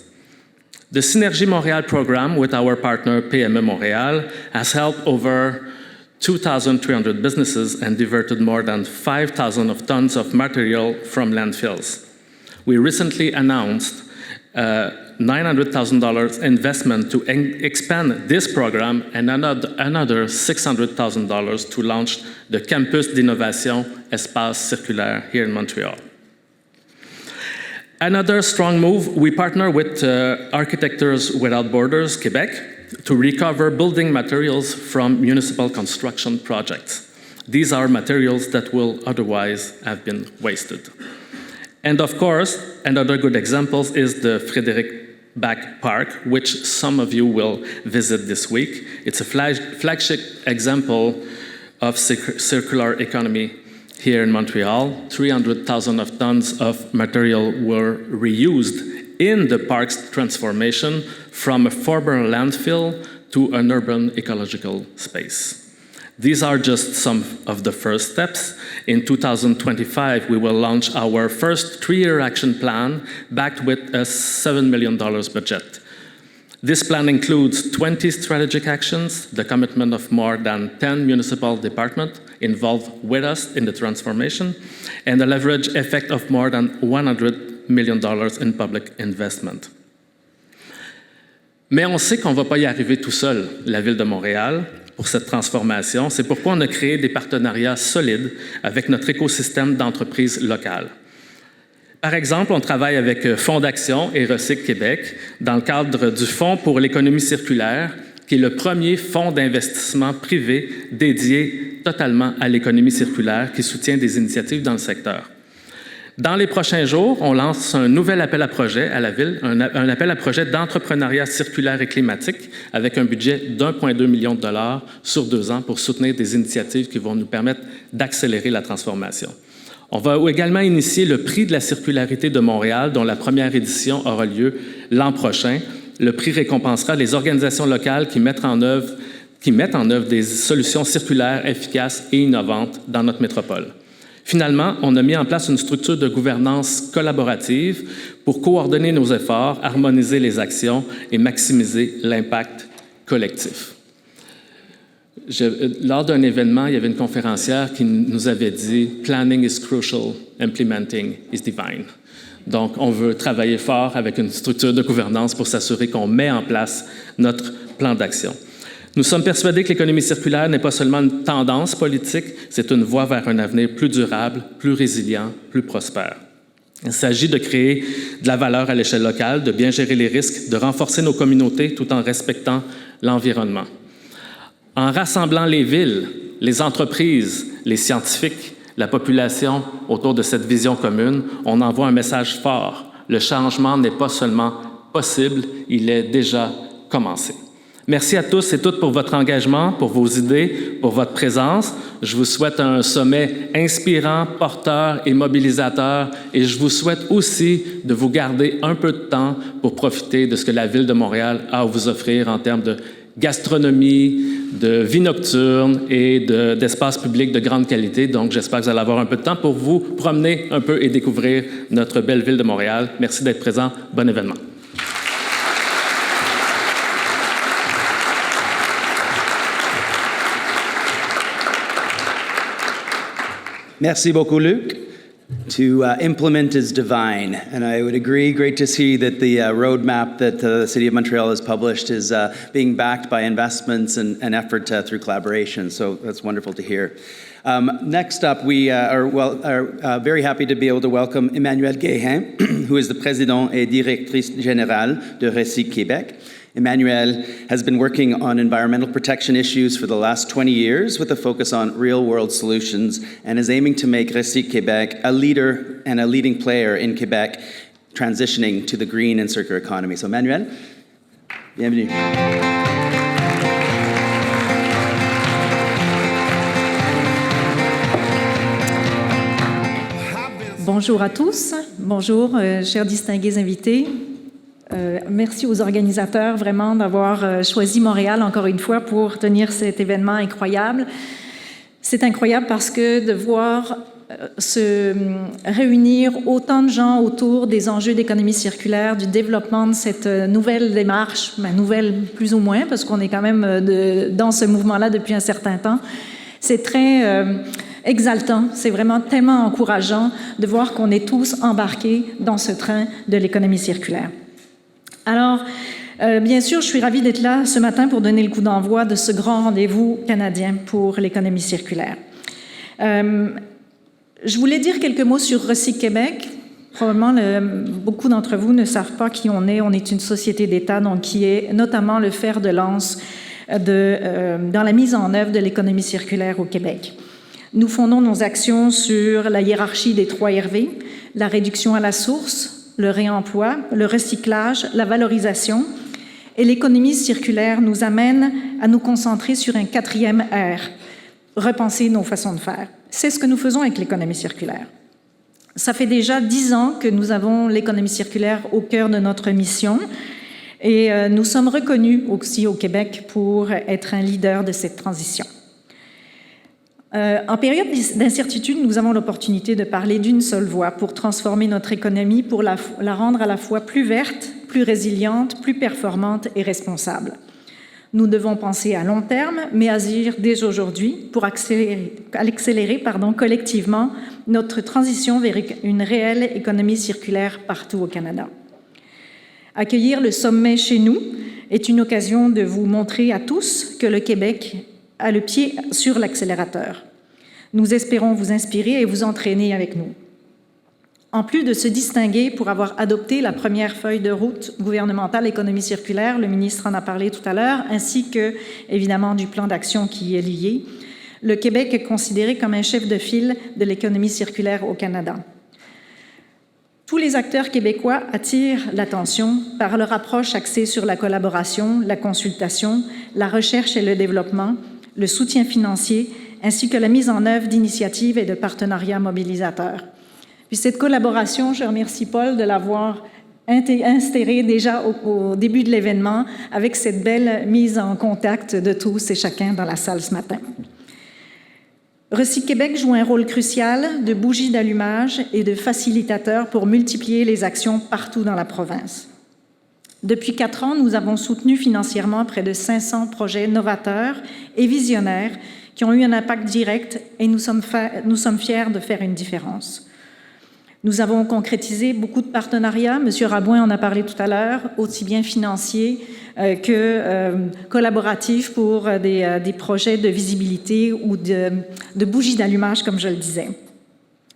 The Synergie Montréal program with our partner PME Montréal has helped over 2,300 businesses and diverted more than 5,000 of tons of material from landfills. We recently announced a $900,000 investment to expand this program and another $600,000 to launch the Campus d'Innovation Espace Circulaire here in Montreal. Another strong move, we partner with Architects Without Borders, Quebec, to recover building materials from municipal construction projects. These are materials that will otherwise have been wasted. And of course, another good example is the Frédéric Back Park, which some of you will visit this week. It's a flagship example of circular economy here in Montreal. 300,000 of tons of material were reused in the park's transformation from a former landfill to an urban ecological space. These are just some of the first steps. In 2025, we will launch our first 3-year action plan backed with a $7 million budget. This plan includes 20 strategic actions, the commitment of more than 10 municipal departments involved with us in the transformation, and the leverage effect of more than $100 million in public investment. Mais on sait qu'on ne va pas y arriver tout seul, la Ville de Montréal, pour cette transformation. C'est pourquoi on a créé des partenariats solides avec notre écosystème d'entreprises locales. Par exemple, on travaille avec Fonds d'action et Recycle Québec dans le cadre du Fonds pour l'économie circulaire, qui est le premier fonds d'investissement privé dédié totalement à l'économie circulaire qui soutient des initiatives dans le secteur. Dans les prochains jours, on lance un nouvel appel à projet à la Ville, un appel à projet d'entrepreneuriat circulaire et climatique avec un budget d'1,2 million de dollars sur 2 ans pour soutenir des initiatives qui vont nous permettre d'accélérer la transformation. On va également initier le prix de la circularité de Montréal, dont la première édition aura lieu l'an prochain. Le prix récompensera les organisations locales qui mettent en œuvre des solutions circulaires efficaces et innovantes dans notre métropole. Finalement, on a mis en place une structure de gouvernance collaborative pour coordonner nos efforts, harmoniser les actions et maximiser l'impact collectif. Lors d'un événement, il y avait une conférencière qui nous avait dit « Planning is crucial, implementing is divine ». Donc, on veut travailler fort avec une structure de gouvernance pour s'assurer qu'on met en place notre plan d'action. Nous sommes persuadés que l'économie circulaire n'est pas seulement une tendance politique, c'est une voie vers un avenir plus durable, plus résilient, plus prospère. Il s'agit de créer de la valeur à l'échelle locale, de bien gérer les risques, de renforcer nos communautés tout en respectant l'environnement. En rassemblant les villes, les entreprises, les scientifiques, la population autour de cette vision commune, on envoie un message fort. Le changement n'est pas seulement possible, il est déjà commencé. Merci à tous et toutes pour votre engagement, pour vos idées, pour votre présence. Je vous souhaite un sommet inspirant, porteur et mobilisateur, et je vous souhaite aussi de vous garder un peu de temps pour profiter de ce que la Ville de Montréal a à vous offrir en termes de gastronomie, de vie nocturne et d'espaces publics de grande qualité. Donc, j'espère que vous allez avoir un peu de temps pour vous promener un peu et découvrir notre belle Ville de Montréal. Merci d'être présent. Bon événement. Merci beaucoup, Luc. To implement is divine, and I would agree. Great to see that the roadmap that the City of Montreal has published is being backed by investments and effort through collaboration, so that's wonderful to hear. Next up, we are very happy to be able to welcome Emmanuelle Guéhin, who is the Président et Directrice Générale de Recycle Québec. Emmanuelle has been working on environmental protection issues for the last 20 years with a focus on real-world solutions and is aiming to make Recycle Québec a leader and a leading player in Quebec transitioning to the green and circular economy. So Emmanuelle, bienvenue. Bonjour à tous, bonjour chers distingués invités. Merci aux organisateurs vraiment d'avoir choisi Montréal encore une fois pour tenir cet événement incroyable. C'est incroyable parce que de voir se réunir autant de gens autour des enjeux d'économie circulaire, du développement de cette nouvelle démarche, nouvelle plus ou moins parce qu'on est quand même dans ce mouvement-là depuis un certain temps, c'est très exaltant, c'est vraiment tellement encourageant de voir qu'on est tous embarqués dans ce train de l'économie circulaire. Alors, bien sûr, je suis ravie d'être là ce matin pour donner le coup d'envoi de ce grand rendez-vous canadien pour l'économie circulaire. Je voulais dire quelques mots sur Recycle Québec. Probablement, beaucoup d'entre vous ne savent pas qui on est. On est une société d'État, donc qui est notamment le fer de lance dans la mise en œuvre de l'économie circulaire au Québec. Nous fondons nos actions sur la hiérarchie des 3 RV, la réduction à la source, le réemploi, le recyclage, la valorisation. Et l'économie circulaire nous amène à nous concentrer sur un 4e R, repenser nos façons de faire. C'est ce que nous faisons avec l'économie circulaire. Ça fait déjà 10 ans que nous avons l'économie circulaire au cœur de notre mission. Et nous sommes reconnus aussi au Québec pour être un leader de cette transition. En période d'incertitude, nous avons l'opportunité de parler d'une seule voix pour transformer notre économie, pour la rendre à la fois plus verte, plus résiliente, plus performante et responsable. Nous devons penser à long terme, mais agir dès aujourd'hui pour accélérer collectivement notre transition vers une réelle économie circulaire partout au Canada. Accueillir le sommet chez nous est une occasion de vous montrer à tous que le Québec a le pied sur l'accélérateur. Nous espérons vous inspirer et vous entraîner avec nous. En plus de se distinguer pour avoir adopté la première feuille de route gouvernementale économie circulaire, le ministre en a parlé tout à l'heure, ainsi que, évidemment, du plan d'action qui y est lié, le Québec est considéré comme un chef de file de l'économie circulaire au Canada. Tous les acteurs québécois attirent l'attention par leur approche axée sur la collaboration, la consultation, la recherche et le développement, le soutien financier, ainsi que la mise en œuvre d'initiatives et de partenariats mobilisateurs. Puis cette collaboration, je remercie Paul de l'avoir instaurée déjà au début de l'événement avec cette belle mise en contact de tous et chacun dans la salle ce matin. Recyc Québec joue un rôle crucial de bougie d'allumage et de facilitateur pour multiplier les actions partout dans la province. Depuis 4 ans, nous avons soutenu financièrement près de 500 projets novateurs et visionnaires qui ont eu un impact direct et nous sommes fiers de faire une différence. Nous avons concrétisé beaucoup de partenariats, M. Rabouin en a parlé tout à l'heure, aussi bien financiers que collaboratifs pour des projets de visibilité ou de bougies d'allumage, comme je le disais.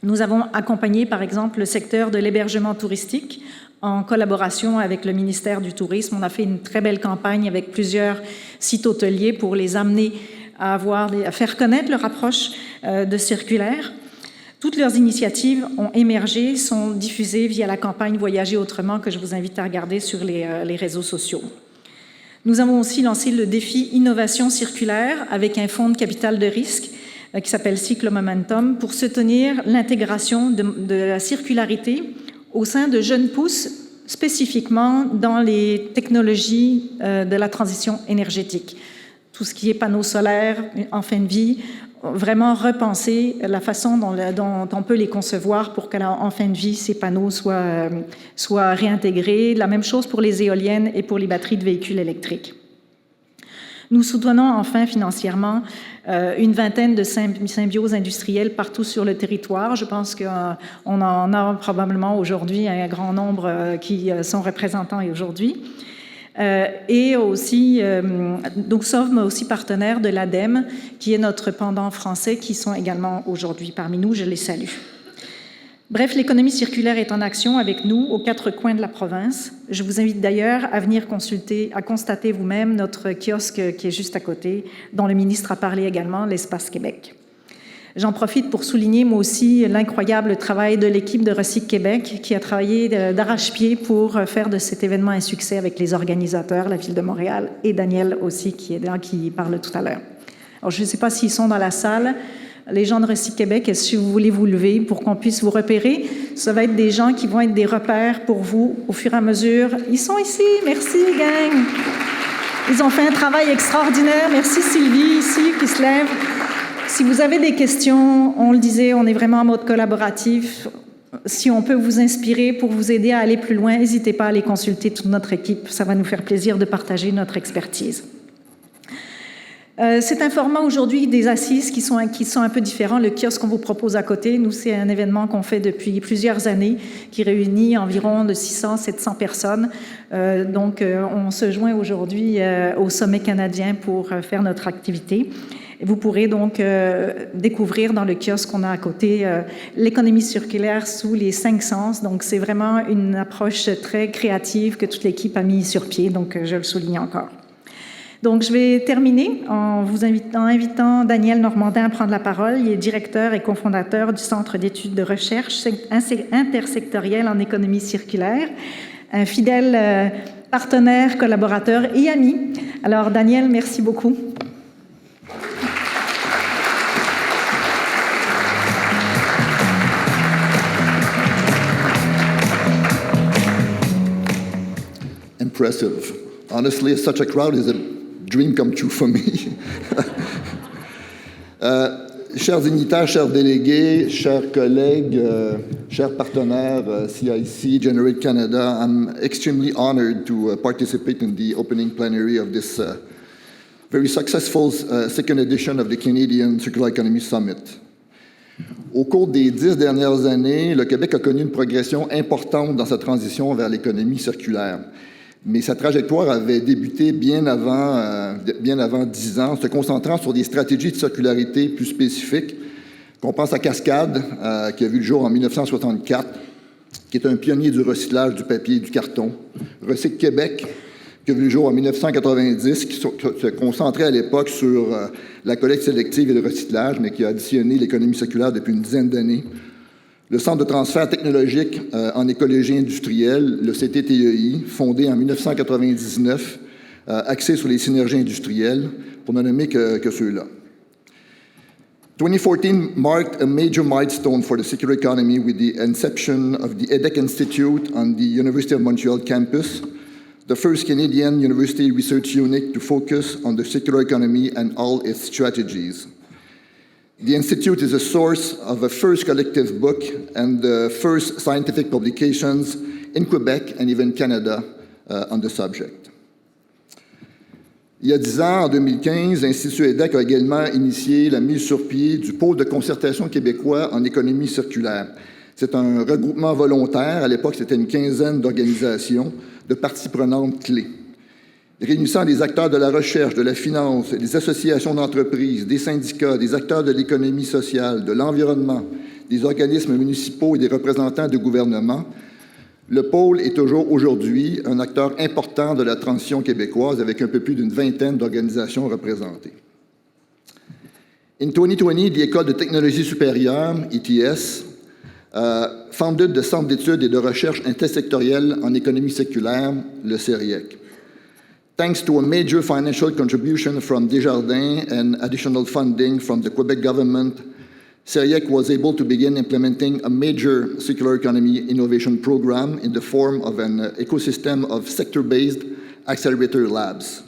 Nous avons accompagné, par exemple, le secteur de l'hébergement touristique en collaboration avec le ministère du Tourisme. On a fait une très belle campagne avec plusieurs sites hôteliers pour les amener à faire connaître leur approche de circulaire. Toutes leurs initiatives ont émergé, sont diffusées via la campagne Voyager autrement que je vous invite à regarder sur les réseaux sociaux. Nous avons aussi lancé le défi Innovation circulaire avec un fonds de capital de risque qui s'appelle Cycle Momentum pour soutenir l'intégration de la circularité au sein de jeunes pousses, spécifiquement dans les technologies de la transition énergétique. Tout ce qui est panneaux solaires en fin de vie, vraiment repenser la façon dont on peut les concevoir pour qu'en fin de vie, ces panneaux soient réintégrés. La même chose pour les éoliennes et pour les batteries de véhicules électriques. Nous soutenons enfin financièrement une vingtaine de symbioses industrielles partout sur le territoire. Je pense qu'on en a probablement aujourd'hui un grand nombre qui sont représentants aujourd'hui. Et aussi, nous sommes aussi partenaires de l'ADEME, qui est notre pendant français, qui sont également aujourd'hui parmi nous. Je les salue. Bref, l'économie circulaire est en action avec nous aux 4 coins de la province. Je vous invite d'ailleurs à venir constater vous-même notre kiosque qui est juste à côté, dont le ministre a parlé également, l'Espace Québec. J'en profite pour souligner, moi aussi, l'incroyable travail de l'équipe de Recyc Québec qui a travaillé d'arrache-pied pour faire de cet événement un succès avec les organisateurs, la Ville de Montréal et Daniel aussi, qui est là, qui parle tout à l'heure. Alors, je ne sais pas s'ils sont dans la salle. Les gens de Recyc Québec, est-ce que vous voulez vous lever pour qu'on puisse vous repérer? Ça va être des gens qui vont être des repères pour vous au fur et à mesure. Ils sont ici. Merci, gang. Ils ont fait un travail extraordinaire. Merci, Sylvie, ici, qui se lève. Si vous avez des questions, on le disait, on est vraiment en mode collaboratif. Si on peut vous inspirer pour vous aider à aller plus loin, n'hésitez pas à aller consulter toute notre équipe. Ça va nous faire plaisir de partager notre expertise. C'est un format aujourd'hui des assises qui sont un peu différents. Le kiosque qu'on vous propose à côté, nous, c'est un événement qu'on fait depuis plusieurs années qui réunit environ de 600-700 personnes. Donc, on se joint aujourd'hui au sommet canadien pour faire notre activité. Vous pourrez donc découvrir dans le kiosque qu'on a à côté l'économie circulaire sous les 5 sens. Donc, c'est vraiment une approche très créative que toute l'équipe a mis sur pied. Donc, je le souligne encore. Donc, je vais terminer en invitant Daniel Normandin à prendre la parole. Il est directeur et cofondateur du Centre d'études de recherche intersectorielle en économie circulaire, un fidèle partenaire, collaborateur et ami. Alors, Daniel, merci beaucoup. impressive. Honestly, such a crowd is a dream come true for me. Chers dignitaires, chers délégués, chers collègues, chers partenaires CIC, Generate Canada, I'm extremely honored to participate in the opening plenary of this very successful second edition of the Canadian Circular Economy Summit. Au cours des 10 dernières années, le Québec a connu une progression importante dans sa transition vers l'économie circulaire. Mais sa trajectoire avait débuté bien avant 10 ans, se concentrant sur des stratégies de circularité plus spécifiques, qu'on pense à Cascade, qui a vu le jour en 1964, qui est un pionnier du recyclage du papier et du carton. Recycle Québec, qui a vu le jour en 1990, qui se concentrait à l'époque sur la collecte sélective et le recyclage, mais qui a additionné l'économie circulaire depuis une dizaine d'années. Le Centre de transfert technologique en écologie industrielle, le CTTEI, fondé en 1999, axé sur les synergies industrielles, pour ne nommer que ceux-là. 2014 marked a major milestone for the circular economy with the inception of the EDEC Institute on the University of Montreal campus, the first Canadian university research unit to focus on the circular economy and all its strategies. The Institute is a source of a first collective book and the first scientific publications in Quebec and even Canada on the subject. Il y a 10 ans, en 2015, l'Institut EDEC a également initié la mise sur pied du pôle de concertation québécois en économie circulaire. C'est un regroupement volontaire, à l'époque c'était une quinzaine d'organisations, de parties prenantes clés, réunissant des acteurs de la recherche, de la finance, des associations d'entreprises, des syndicats, des acteurs de l'économie sociale, de l'environnement, des organismes municipaux et des représentants de gouvernement. Le pôle est toujours aujourd'hui un acteur important de la transition québécoise avec un peu plus d'une vingtaine d'organisations représentées. In 2020, l'École de technologie supérieure, ETS, founded the Centre d'études et de recherche intersectorielle en économie circulaire, le CERIEC. Thanks to a major financial contribution from Desjardins and additional funding from the Quebec government, CERIEC was able to begin implementing a major circular economy innovation program in the form of an ecosystem of sector-based accelerator labs.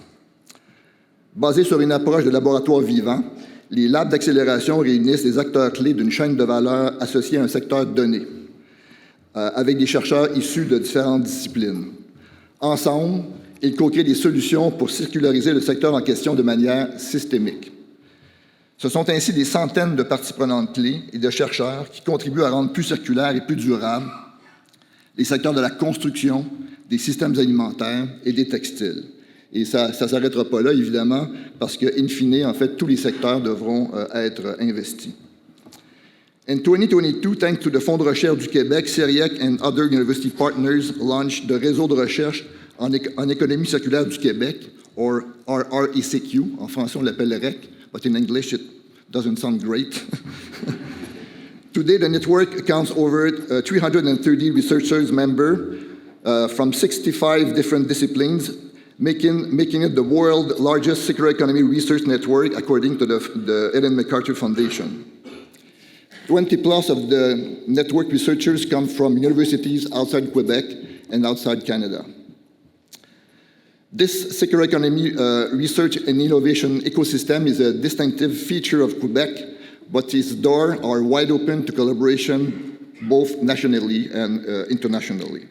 Basé sur une approche de laboratoire vivant, les labs d'accélération réunissent les acteurs clés d'une chaîne de valeur associée à un secteur donné, avec des chercheurs issus de différentes disciplines. Ensemble, ils co-créent des solutions pour circulariser le secteur en question de manière systémique. Ce sont ainsi des centaines de parties prenantes clés et de chercheurs qui contribuent à rendre plus circulaires et plus durables les secteurs de la construction, des systèmes alimentaires et des textiles. Et ça ne s'arrêtera pas là, évidemment, parce que, in fine, en fait, tous les secteurs devront être investis. In 2022, thanks to the Fonds de recherche du Québec, CERIEC and other university partners launched the réseau de recherche en économie circulaire du Québec, or RECQ. En français, on l'appelle REC, but in English it doesn't sound great. Today, the network accounts over 330 researchers members from 65 different disciplines, making it the world's largest circular economy research network, according to the Ellen MacArthur Foundation. 20 plus of the network researchers come from universities outside Quebec and outside Canada. This circular economy research and innovation ecosystem is a distinctive feature of Quebec, but its doors are wide open to collaboration both nationally and internationally.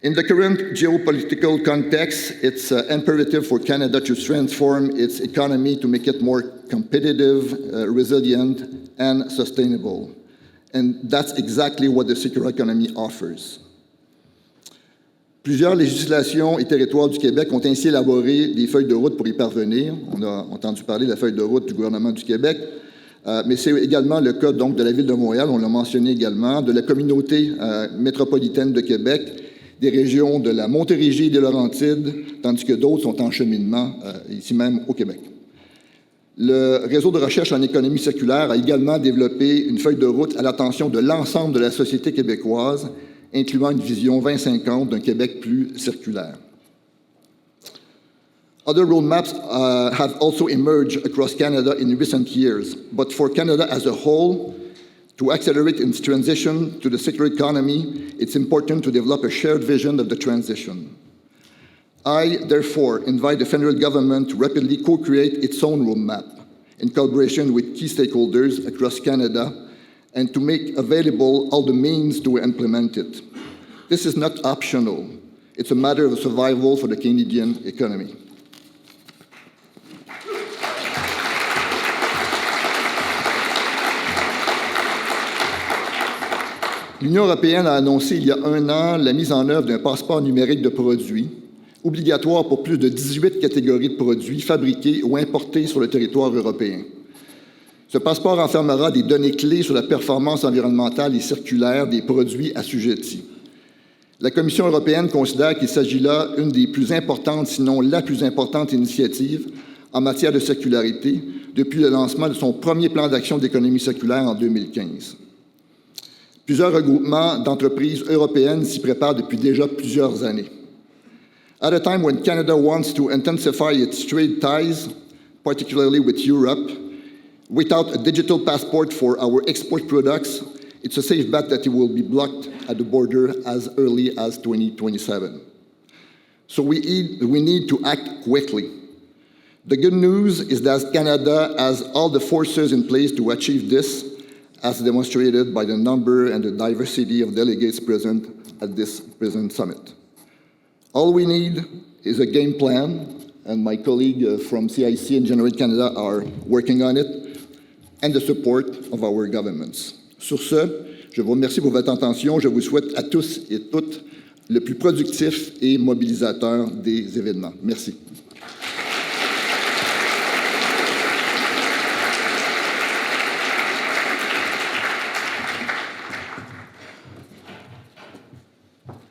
In the current geopolitical context, it's imperative for Canada to transform its economy to make it more competitive, resilient, and sustainable. And that's exactly what the circular economy offers. Plusieurs législations et territoires du Québec ont ainsi élaboré des feuilles de route pour y parvenir. On a entendu parler de la feuille de route du gouvernement du Québec, mais c'est également le cas donc de la Ville de Montréal, on l'a mentionné également, de la communauté métropolitaine de Québec, des régions de la Montérégie et des Laurentides, tandis que d'autres sont en cheminement ici même au Québec. Le réseau de recherche en économie circulaire a également développé une feuille de route à l'attention de l'ensemble de la société québécoise, incluant une vision 2050 d'un Québec plus circulaire. Other roadmaps have also emerged across Canada in recent years, but for Canada as a whole, To accelerate its transition to the circular economy, it's important to develop a shared vision of the transition. I, therefore, invite the federal government to rapidly co-create its own roadmap in collaboration with key stakeholders across Canada and to make available all the means to implement it. This is not optional. It's a matter of survival for the Canadian economy. L'Union européenne a annoncé il y a un an la mise en œuvre d'un passeport numérique de produits, obligatoire pour plus de 18 catégories de produits fabriqués ou importés sur le territoire européen. Ce passeport renfermera des données clés sur la performance environnementale et circulaire des produits assujettis. La Commission européenne considère qu'il s'agit là une des plus importantes, sinon la plus importante initiative en matière de circularité depuis le lancement de son premier plan d'action d'économie circulaire en 2015. Plusieurs regroupements d'entreprises européennes s'y préparent depuis déjà plusieurs années. At a time when Canada wants to intensify its trade ties, particularly with Europe, without a digital passport for our export products, it's a safe bet that it will be blocked at the border as early as 2027. So we need to act quickly. The good news is that Canada has all the forces in place to achieve this, as demonstrated by the number and the diversity of delegates present at this present summit. All we need is a game plan, and my colleague from CIC and Generate Canada are working on it, and the support of our governments. Sur ce, je vous remercie pour votre attention. Je vous souhaite à tous et toutes le plus productif et mobilisateur des événements. Merci.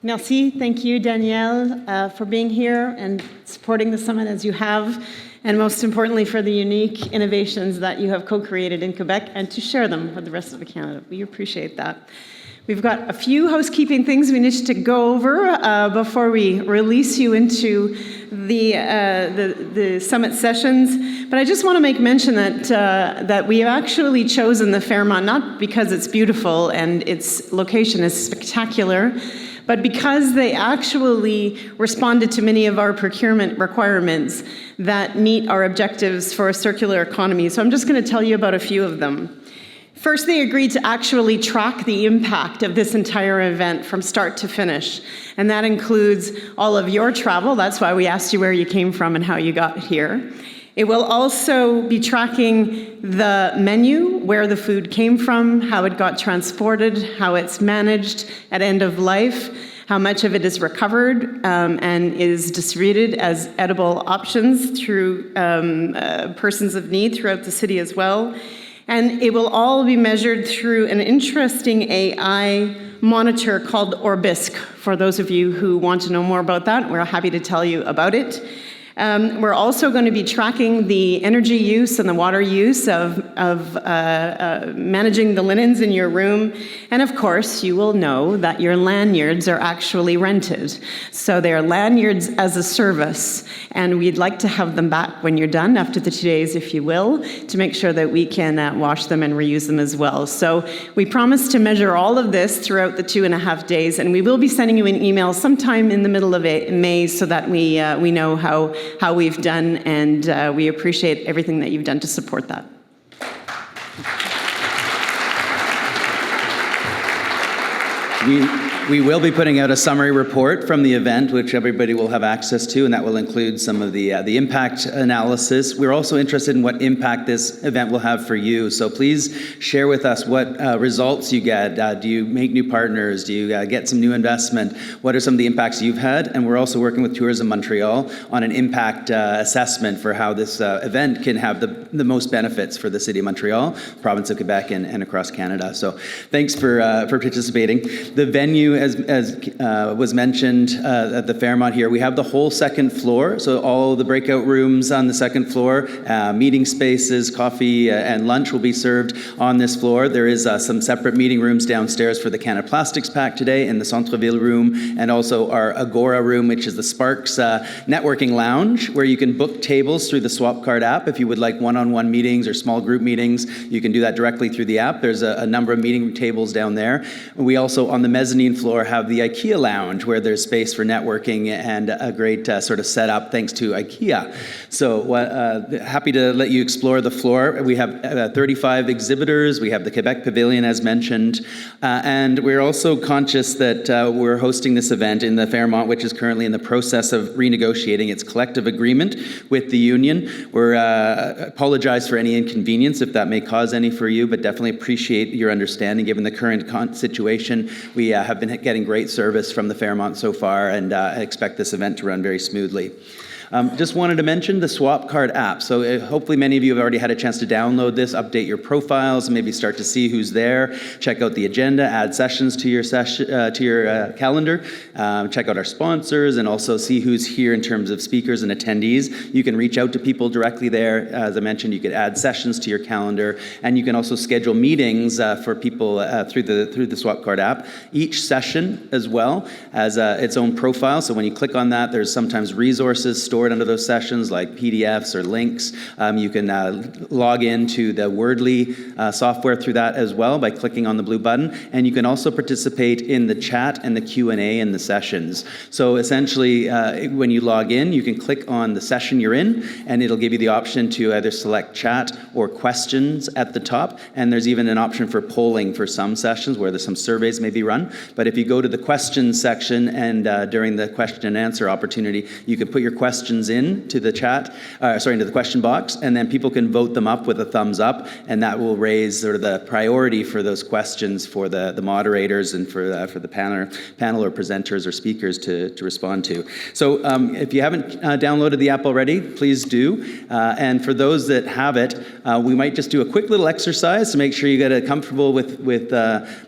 Merci. Thank you, Danielle, for being here and supporting the summit as you have, and most importantly, for the unique innovations that you have co-created in Quebec and to share them with the rest of Canada. We appreciate that. We've got a few housekeeping things we need to go over before we release you into the summit sessions. But I just want to make mention that we have actually chosen the Fairmont not because it's beautiful and its location is spectacular, but because they actually responded to many of our procurement requirements that meet our objectives for a circular economy. So I'm just going to tell you about a few of them. First, they agreed to actually track the impact of this entire event from start to finish. And that includes all of your travel. That's why we asked you where you came from and how you got here. It will also be tracking the menu, where the food came from, how it got transported, how it's managed at end of life, how much of it is recovered and is distributed as edible options through persons of need throughout the city as well. And it will all be measured through an interesting AI monitor called Orbisc. For those of you who want to know more about that, we're happy to tell you about it. We're also going to be tracking the energy use and the water use of managing the linens in your room. And of course, you will know that your lanyards are actually rented. So they're lanyards as a service. And we'd like to have them back when you're done, after the 2 days, if you will, to make sure that we can wash them and reuse them as well. So we promise to measure all of this throughout the 2.5 days. And we will be sending you an email sometime in the middle of May so that we know how we've done, and we appreciate everything that you've done to support that. We will be putting out a summary report from the event, which everybody will have access to, and that will include some of the impact analysis. We're also interested in what impact this event will have for you. So please share with us what results you get. Do you make new partners? Do you get some new investment? What are some of the impacts you've had? And we're also working with Tourism Montreal on an impact assessment for how this event can have the most benefits for the City of Montreal, Province of Quebec, and across Canada. So thanks for participating. The venue new, as was mentioned at the Fairmont here, we have the whole second floor. So all the breakout rooms on the second floor, meeting spaces, coffee and lunch will be served on this floor. There is some separate meeting rooms downstairs for the Canada Plastics Pack today in the Centre-Ville room, and also our Agora room, which is the Sparks networking lounge, where you can book tables through the Swap Card app. If you would like one-on-one meetings or small group meetings, you can do that directly through the app. There's a number of meeting tables down there. We also, on the mezzanine floor, have the IKEA lounge, where there's space for networking and a great sort of setup thanks to IKEA. So happy to let you explore the floor. We have 35 exhibitors. We have the Quebec Pavilion, as mentioned. And we're also conscious that we're hosting this event in the Fairmont, which is currently in the process of renegotiating its collective agreement with the union. We're apologize for any inconvenience if that may cause any for you, but definitely appreciate your understanding given the current situation. We have been getting great service from the Fairmont so far, and I expect this event to run very smoothly. Just wanted to mention the Swap Card app. So hopefully many of you have already had a chance to download this, update your profiles, maybe start to see who's there, check out the agenda, add sessions to your calendar, check out our sponsors, and also see who's here in terms of speakers and attendees. You can reach out to people directly there. As I mentioned, you could add sessions to your calendar, and you can also schedule meetings for people through the Swap Card app. Each session as well has its own profile. So when you click on that, there's sometimes resources stored under those sessions, like PDFs or links. You can log into the Wordly software through that as well by clicking on the blue button, and you can also participate in the chat and the Q&A in the sessions. So essentially, when you log in, you can click on the session you're in, and it'll give you the option to either select chat or questions at the top, and there's even an option for polling for some sessions where there's some surveys may be run. But if you go to the questions section, and during the question and answer opportunity, you can put your questions in to the into the question box, and then people can vote them up with a thumbs up, and that will raise sort of the priority for those questions for the moderators and for the panel or presenters or speakers to respond to. So if you haven't downloaded the app already, please do. And for those that have it, we might just do a quick little exercise to make sure you get comfortable with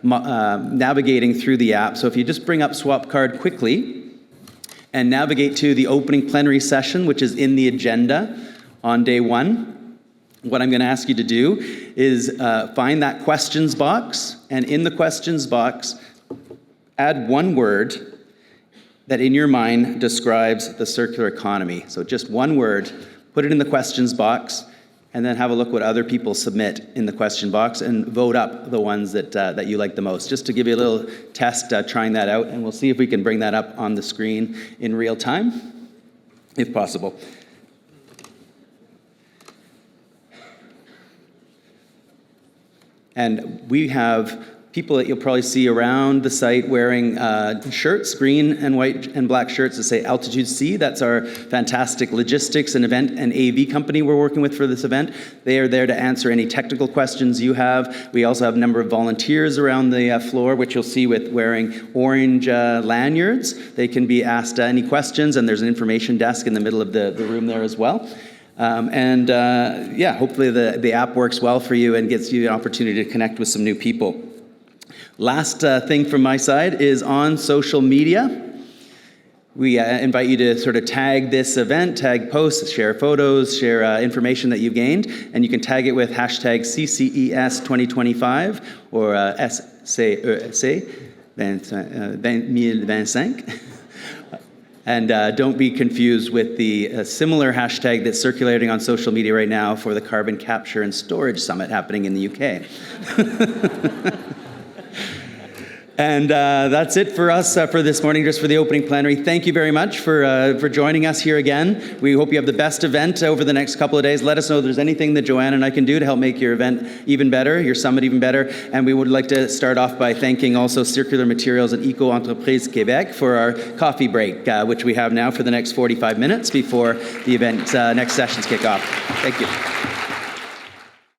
navigating through the app. So if you just bring up Swap Card quickly, and navigate to the opening plenary session, which is in the agenda on day one. What I'm going to ask you to do is find that questions box, and in the questions box, add one word that in your mind describes the circular economy. So just one word, put it in the questions box, and then have a look what other people submit in the question box and vote up the ones that you like the most. Just to give you a little test trying that out, and we'll see if we can bring that up on the screen in real time, if possible. And we have people that you'll probably see around the site wearing shirts, green and white and black shirts that say Altitude C. That's our fantastic logistics and event and AV company we're working with for this event. They are there to answer any technical questions you have. We also have a number of volunteers around the floor, which you'll see with wearing orange lanyards. They can be asked any questions, and there's an information desk in the middle of the room there as well. Hopefully the app works well for you and gets you an opportunity to connect with some new people. Last thing from my side is on social media. We invite you to sort of tag this event, tag posts, share photos, share information that you've gained, and you can tag it with hashtag CCES 2025 or SCES 2025. And don't be confused with the similar hashtag that's circulating on social media right now for the Carbon Capture and Storage Summit happening in the UK. And that's it for us for this morning, just for the opening plenary. Thank you very much for joining us here again. We hope you have the best event over the next couple of days. Let us know if there's anything that Joanne and I can do to help make your event even better, your summit even better. And we would like to start off by thanking also Circular Materials and Eco-Entreprise Québec for our coffee break, which we have now for the next 45 minutes before the event next sessions kick off. Thank you.